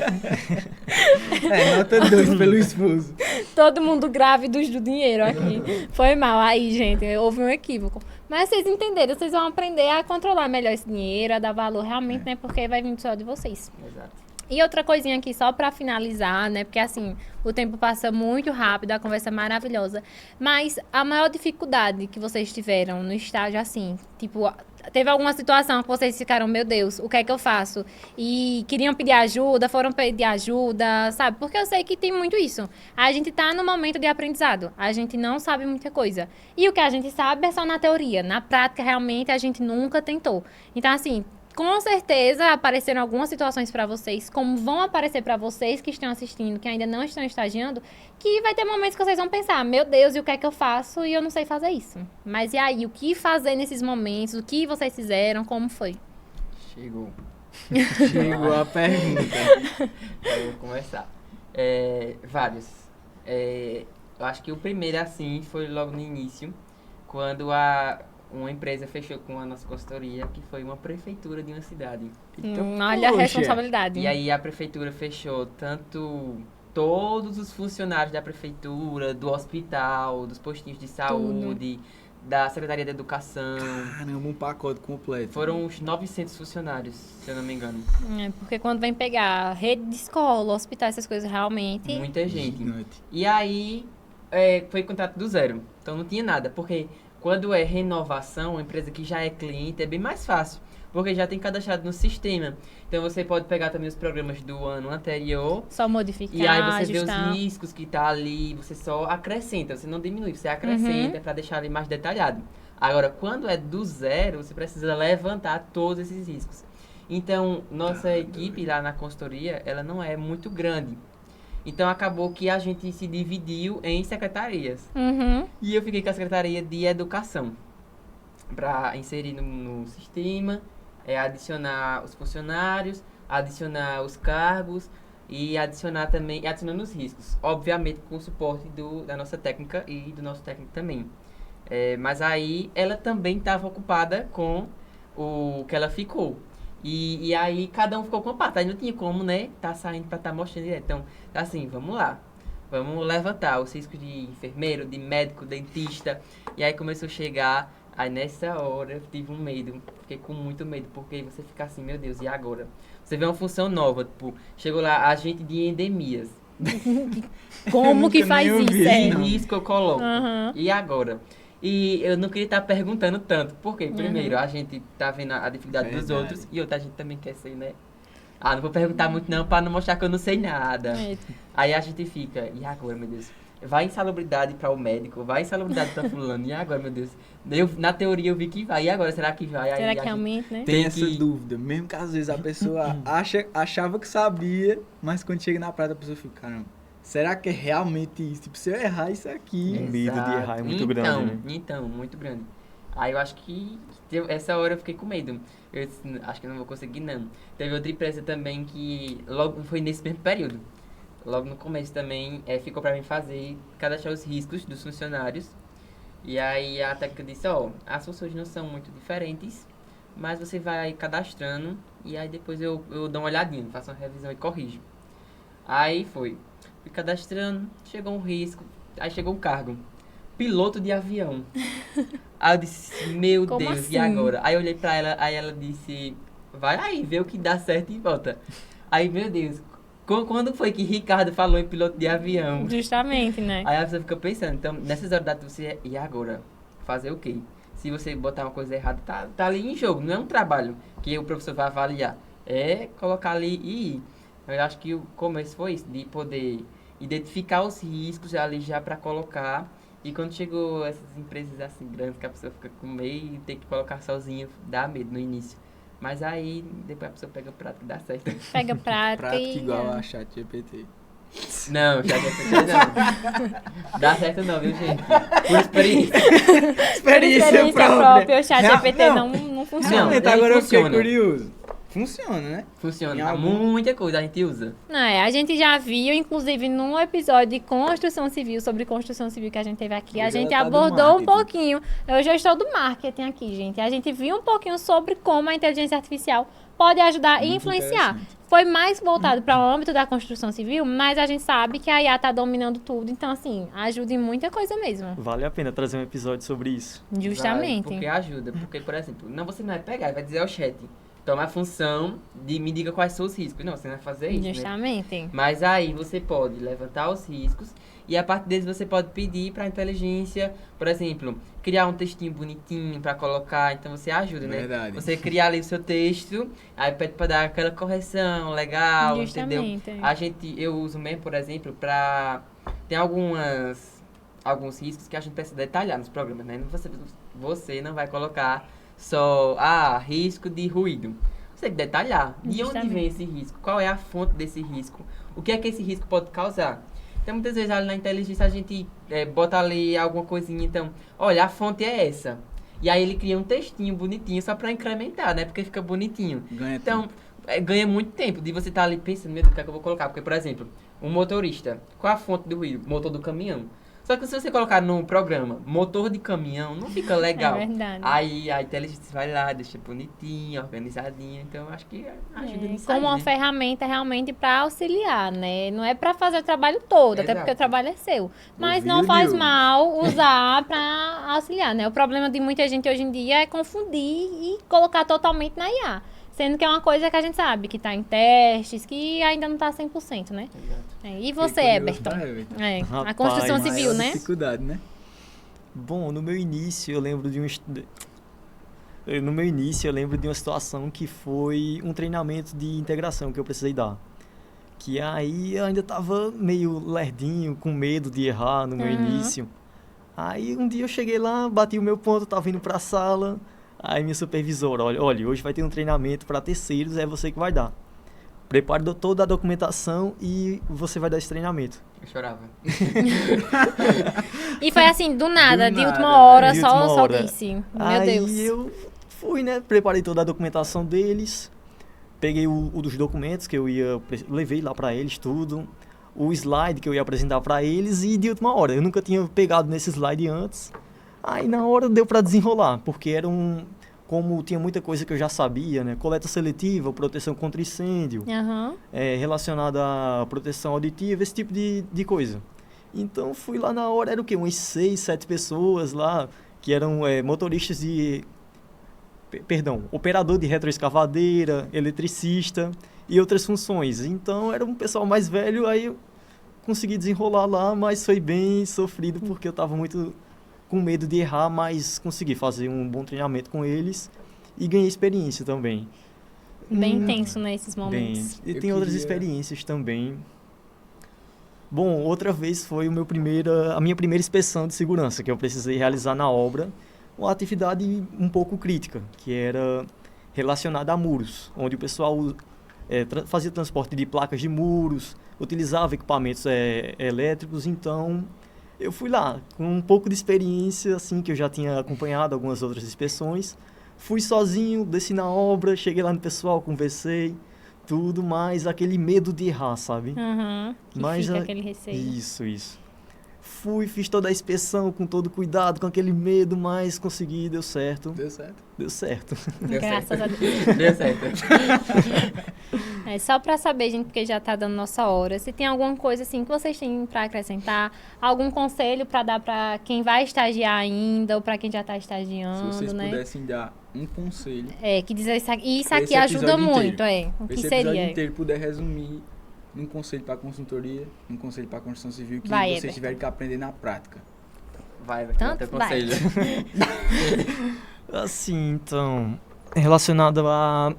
Nota 2 pelo esforço. Todo mundo grávidos do dinheiro aqui. Foi mal aí, gente. Houve um equívoco. Mas vocês entenderam, vocês vão aprender a controlar melhor esse dinheiro, a dar valor realmente, né? Porque vai vir só de vocês. Exato. E outra coisinha aqui, só pra finalizar, né? Porque, assim, o tempo passa muito rápido, a conversa é maravilhosa. Mas a maior dificuldade que vocês tiveram no estágio, assim, tipo, teve alguma situação que vocês ficaram, meu Deus, o que é que eu faço? E queriam pedir ajuda, foram pedir ajuda, sabe? Porque eu sei que tem muito isso. A gente tá no momento de aprendizado, a gente não sabe muita coisa. E o que a gente sabe é só na teoria. Na prática, realmente, a gente nunca tentou. Então, assim, com certeza apareceram algumas situações para vocês, como vão aparecer para vocês que estão assistindo, que ainda não estão estagiando, que vai ter momentos que vocês vão pensar, meu Deus, e o que é que eu faço? E eu não sei fazer isso. Mas e aí, o que fazer nesses momentos? O que vocês fizeram? Como foi? Chegou. Chegou a pergunta. Eu vou começar. Vários. Eu acho que o primeiro, assim, foi logo no início, quando uma empresa fechou com a nossa consultoria, que foi uma prefeitura de uma cidade. Olha a poxa. responsabilidade. E aí a prefeitura fechou tanto todos os funcionários da prefeitura, do hospital, dos postinhos de saúde, da Secretaria da Educação. Caramba, um pacote completo. Foram uns 900 funcionários, se eu não me engano. Porque quando vem pegar rede de escola, hospital, essas coisas, realmente... Muita gente. Gigante. E aí foi contrato do zero. Então não tinha nada, porque quando é renovação, uma empresa que já é cliente, é bem mais fácil. Porque já tem cadastrado no sistema. Então você pode pegar também os programas do ano anterior. Só modificar, E aí você ajustar. vê os riscos que tá ali, você só acrescenta, você não diminui, você acrescenta para deixar ali mais detalhado. Agora, quando é do zero, você precisa levantar todos esses riscos. Então, nossa equipe lá na consultoria, ela não é muito grande. Então, acabou que a gente se dividiu em secretarias. Uhum. E eu fiquei com a Secretaria de Educação para inserir no sistema, adicionar os funcionários, adicionar os cargos e adicionar também, adicionando os riscos. Obviamente com o suporte da nossa técnica e do nosso técnico também. Mas aí ela também estava ocupada com o que ela ficou. E aí cada um ficou com uma parte. Aí não tinha como, né, tá saindo para estar mostrando direto. Então, assim, vamos lá. Vamos levantar os riscos de enfermeiro, de médico, dentista. E aí começou a chegar. Aí nessa hora eu tive um medo. Fiquei com muito medo. Porque você fica assim, meu Deus, e agora? Você vê uma função nova. Tipo, chegou lá, agente de endemias. Como que nunca faz nem ouvi, isso? Que não. risco eu coloco? Uhum. E agora? E eu não queria estar perguntando tanto. Porque, primeiro, a gente tá vendo a dificuldade dos Verdade. outros. E outra, a gente também quer ser, né? Ah, não vou perguntar muito não, pra não mostrar que eu não sei nada. Aí a gente fica, e agora, meu Deus? Vai insalubridade para o médico, vai insalubridade para fulano, e agora, meu Deus? Na teoria eu vi que vai, e agora, será que vai? Aí Será a que gente realmente, né? Tem tem essa que- dúvida, mesmo que às vezes a pessoa achava que sabia, mas quando chega na prática a pessoa fica, caramba, será que é realmente isso? Tipo, se eu errar isso aqui... O medo de errar é muito grande, né? Então, muito grande. Aí eu acho que essa hora eu fiquei com medo. Eu disse, acho que eu não vou conseguir, não. Teve outra empresa também que logo foi nesse mesmo período. Logo no começo também ficou pra mim cadastrar os riscos dos funcionários. E aí a técnica disse, as funções não são muito diferentes, mas você vai cadastrando e aí depois eu dou uma olhadinha, faço uma revisão e corrijo. Aí fui cadastrando, chegou um risco, aí chegou um cargo. Piloto de avião. Aí eu disse, meu Como Deus, assim? e agora? Aí eu olhei pra ela, aí ela disse, vai aí, vê o que dá certo e volta. Aí, meu Deus, quando foi que Ricardo falou em piloto de avião? Justamente, né? Aí a pessoa fica pensando, então, nessas horas da você, e agora? Fazer o quê? Se você botar uma coisa errada, tá ali em jogo, não é um trabalho que o professor vai avaliar. É colocar ali e ir. Eu acho que o começo foi isso, de poder identificar os riscos ali já para colocar. E quando chegou essas empresas assim grandes que a pessoa fica com medo e tem que colocar sozinha, dá medo no início. Mas aí depois a pessoa pega o prato e dá certo. Pega prática Prática e... igual a chat GPT. Não, já não. Dá certo não, viu, gente? Por experiência. Por experiência própria, o chat Real- GPT não. não funciona. Não, Realmente, daí agora eu fiquei funciona. curioso. Funciona, né? Em Funciona. algum- Muita coisa a gente usa. Não, a gente já viu, inclusive, num episódio de construção civil, sobre construção civil que a gente teve aqui, a Hoje gente ela tá do abordou um marketing. pouquinho. Eu já estou do marketing aqui, gente. A gente viu um pouquinho sobre como a inteligência artificial pode ajudar e Muito influenciar. interessante. Foi mais voltado para o âmbito da construção civil, mas a gente sabe que a IA está dominando tudo. Então, assim, ajuda em muita coisa mesmo. Vale a pena trazer um episódio sobre isso. Justamente. Vai, porque ajuda. Porque, por exemplo, você não vai pegar e vai dizer ao chat, toma a função de me diga quais são os riscos. Não, você não vai fazer isso, né? Justamente. Mas aí você pode levantar os riscos e a partir deles você pode pedir para a inteligência, por exemplo, criar um textinho bonitinho para colocar, então você ajuda, né? Verdade. Você criar ali o seu texto, aí pede para dar aquela correção legal, entendeu? Justamente. Eu uso mesmo, por exemplo, tem alguns riscos que a gente precisa detalhar nos programas, né? Você não vai colocar só, risco de ruído. Você tem que detalhar. De onde vem esse risco? Qual é a fonte desse risco? O que é que esse risco pode causar? Então, muitas vezes, ali na inteligência, a gente bota ali alguma coisinha. Então, olha, a fonte é essa. E aí, ele cria um textinho bonitinho só para incrementar, né? Porque fica bonitinho. Ganha muito tempo de você estar ali pensando, meu Deus, o que é que eu vou colocar? Porque, por exemplo, um motorista, qual a fonte do ruído? Motor do caminhão. Só que se você colocar no programa motor de caminhão, não fica legal. É verdade. Aí a inteligência vai lá, deixa bonitinho, organizadinho. Então, acho que ajuda nisso como aí, uma né? ferramenta realmente para auxiliar, né? Não é para fazer o trabalho todo, até porque o trabalho é seu. Mas não faz mal usar para auxiliar, né? O problema de muita gente hoje em dia é confundir e colocar totalmente na IA. Sendo que é uma coisa que a gente sabe, que está em testes, que ainda não está 100%, né? Exato. E você, Eberton? A construção Rapaz, civil, né? Dificuldade, né? Bom, no meu início eu lembro de uma situação que foi um treinamento de integração que eu precisei dar. Que aí eu ainda tava meio lerdinho, com medo de errar no meu início. Aí um dia eu cheguei lá, bati o meu ponto, tava indo pra sala. Aí minha supervisora, olha, hoje vai ter um treinamento para terceiros, é você que vai dar. Prepare toda a documentação e você vai dar esse treinamento. Eu chorava. E foi assim, do nada, de última hora, só disse. Meu Deus. Aí eu fui, né, preparei toda a documentação deles, peguei o dos documentos que levei lá para eles tudo, o slide que eu ia apresentar para eles e de última hora. Eu nunca tinha pegado nesse slide antes. Aí na hora deu para desenrolar, porque como tinha muita coisa que eu já sabia, né? Coleta seletiva, proteção contra incêndio, relacionada à proteção auditiva, esse tipo de coisa. Então fui lá na hora, era o quê? Umas 6, 7 pessoas lá, que eram motoristas operador de retroescavadeira, eletricista e outras funções. Então era um pessoal mais velho, aí eu consegui desenrolar lá, mas foi bem sofrido porque eu estava muito com medo de errar, mas consegui fazer um bom treinamento com eles e ganhei experiência também. Bem intenso nesses momentos. E tem outras experiências também. Bom, outra vez foi a minha primeira inspeção de segurança que eu precisei realizar na obra, uma atividade um pouco crítica, que era relacionada a muros, onde o pessoal fazia transporte de placas de muros, utilizava equipamentos elétricos, então eu fui lá, com um pouco de experiência, assim, que eu já tinha acompanhado algumas outras inspeções. Fui sozinho, desci na obra, cheguei lá no pessoal, conversei, tudo, mas aquele medo de errar, sabe? Que fica aquele receio. Isso. Fiz toda a inspeção com todo cuidado, com aquele medo, mas consegui, deu certo. Deu certo. Graças a Deus. Deu certo. Só pra saber, gente, porque já tá dando nossa hora. Se tem alguma coisa assim que vocês têm pra acrescentar, algum conselho pra dar pra quem vai estagiar ainda ou pra quem já tá estagiando, Se vocês né? pudessem dar um conselho. Que diz isso aqui esse ajuda episódio muito, inteiro. O que Esse seria? episódio inteiro puder resumir um conselho pra consultoria, um conselho pra construção civil que Vai, vocês tiverem que aprender na prática. Vai, Tanto teu vai. conselho. Assim, então, relacionado a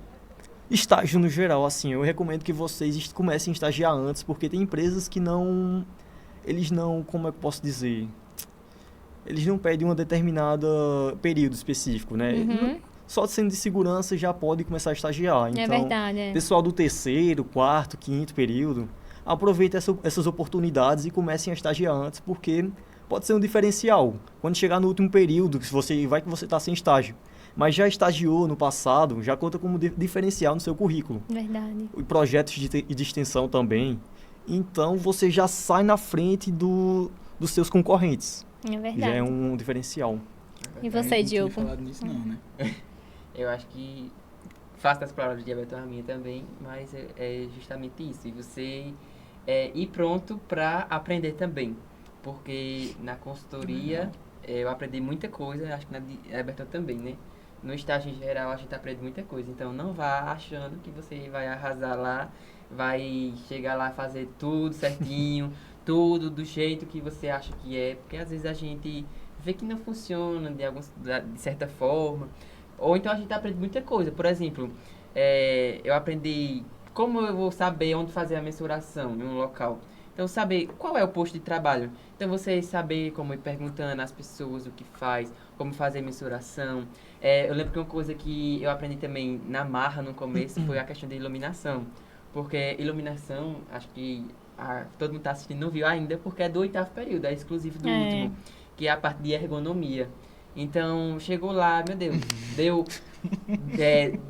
estágio no geral, assim, eu recomendo que vocês comecem a estagiar antes, porque tem empresas que eles não, como é que eu posso dizer? Eles não pedem um determinado período específico, né? Só sendo de segurança já pode começar a estagiar. Então, verdade, pessoal do 3º, 4º, 5º período, aproveita essas oportunidades e comecem a estagiar antes, porque pode ser um diferencial. Quando chegar no último período, que você está sem estágio, mas já estagiou no passado, já conta como diferencial no seu currículo. Verdade. E projetos de extensão também. Então, você já sai na frente dos seus concorrentes. É verdade. Já é um diferencial. E você, Não Diogo? tinha falado nisso não, né? Eu acho que faço das palavras de Eberton a minha também, mas é justamente isso. E você ir pronto para aprender também. Porque na consultoria eu aprendi muita coisa, acho que na de Eberton também, né? no estágio em geral a gente aprende muita coisa. Então não vá achando que você vai arrasar lá, vai chegar lá fazer tudo certinho, tudo do jeito que você acha que é. Porque às vezes a gente vê que não funciona de certa forma. Ou então a gente aprende muita coisa. Por exemplo, eu aprendi como eu vou saber onde fazer a mensuração em um local. Então, saber qual é o posto de trabalho. Então, você saber como ir perguntando às pessoas o que faz, como fazer mensuração. Eu lembro que uma coisa que eu aprendi também na marra no começo foi a questão de iluminação. Porque iluminação, acho que todo mundo está assistindo não viu ainda, porque é do 8º período, é exclusivo do último, que é a parte de ergonomia. Então, chegou lá, meu Deus, deu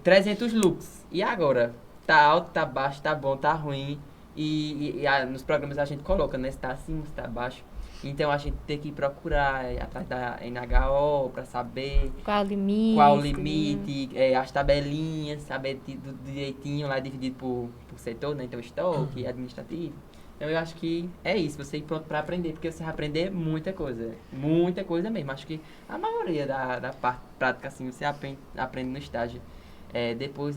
300 lux. E agora? Tá alto, tá baixo, tá bom, tá ruim. E nos programas a gente coloca, né? Se tá acima, se tá abaixo. Então a gente tem que procurar atrás da NHO para saber Qual o limite, as tabelinhas, saber direitinho lá dividido por setor, né? Então estoque, administrativo. Então eu acho que é isso, você ir pronto para aprender, porque você vai aprender muita coisa mesmo. Acho que a maioria da parte prática assim você aprende no estágio. Depois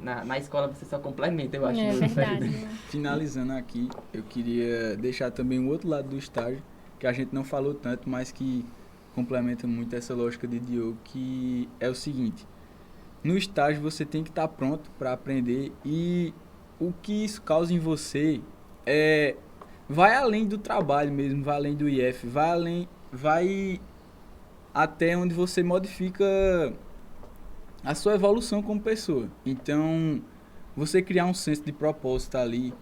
na escola você só complementa, eu acho. É verdade. Finalizando aqui, eu queria deixar também um outro lado do estágio, que a gente não falou tanto, mas que complementa muito essa lógica de Diogo, que é o seguinte: no estágio você tem que estar pronto para aprender, e o que isso causa em você vai além do trabalho mesmo, vai além do IF, vai até onde você modifica a sua evolução como pessoa. Então, você criar um senso de propósito ali,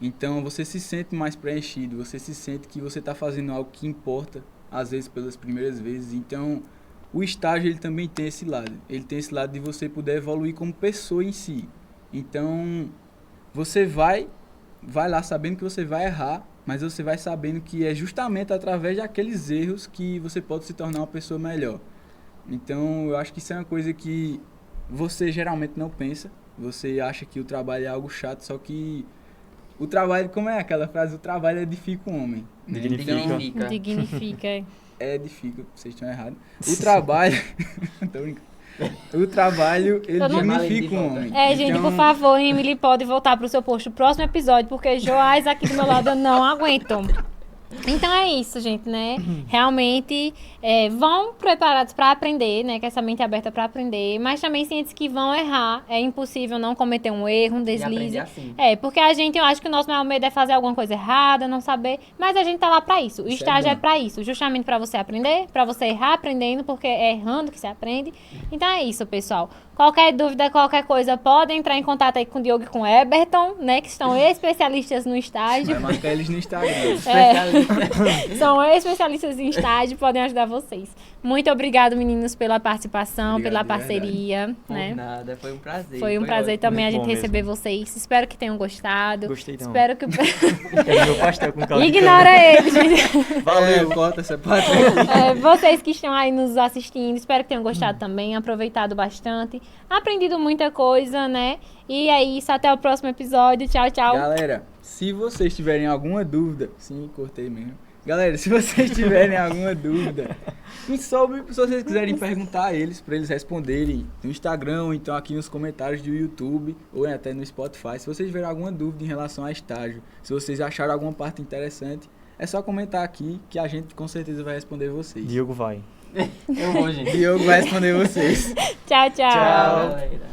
então você se sente mais preenchido, você se sente que você está fazendo algo que importa, às vezes pelas primeiras vezes. Então, o estágio ele também tem esse lado. Ele tem esse lado de você poder evoluir como pessoa em si. Então, você vai lá sabendo que você vai errar, mas você vai sabendo que é justamente através daqueles erros que você pode se tornar uma pessoa melhor. Então, eu acho que isso é uma coisa que você geralmente não pensa. Você acha que o trabalho é algo chato, só que o trabalho, como é aquela frase, o trabalho edifica o homem. Né? Dignifica. Edifica, vocês estão errados. O trabalho... Tô brincando. O trabalho, ele dignifica o homem. Gente, por favor, Emily, pode voltar pro seu posto no próximo episódio, porque Joás aqui do meu lado eu não aguento. Então é isso, gente, né? Realmente vão preparados para aprender, né? Com essa mente aberta para aprender, mas também cientes que vão errar. É impossível não cometer um erro, um deslize. Assim. Porque eu acho que o nosso maior medo é fazer alguma coisa errada, não saber, mas a gente tá lá para isso. O estágio é para isso, justamente para você aprender, para você errar aprendendo, porque é errando que se aprende. Então é isso, pessoal. Qualquer dúvida, qualquer coisa, podem entrar em contato aí com o Diogo e com o Eberton, né? Que são especialistas no estágio. Vai marcar eles no Instagram. São especialistas em estágio, podem ajudar vocês. Muito obrigado, meninos, pela participação, Obrigado, pela parceria. Né? Por nada, foi um prazer. Foi um prazer ótimo. também Muito a gente bom receber mesmo. vocês. Espero que tenham gostado. Gostei não. Espero que... É meu pastel com caldo de Ignora cana. eles, gente. Valeu, corta essa parte. Vocês que estão aí nos assistindo, espero que tenham gostado também, aproveitado bastante, aprendido muita coisa, né? E é isso, até o próximo episódio. Tchau, tchau. Galera, se vocês tiverem alguma dúvida... Sim, cortei mesmo. Galera, se vocês tiverem alguma dúvida, se vocês quiserem perguntar a eles, para eles responderem no Instagram, ou então aqui nos comentários do YouTube, ou até no Spotify. Se vocês tiverem alguma dúvida em relação a estágio, se vocês acharam alguma parte interessante, é só comentar aqui que a gente com certeza vai responder vocês. Diogo vai. Eu vou, gente. Diogo vai responder vocês. Tchau, tchau. Tchau, galera.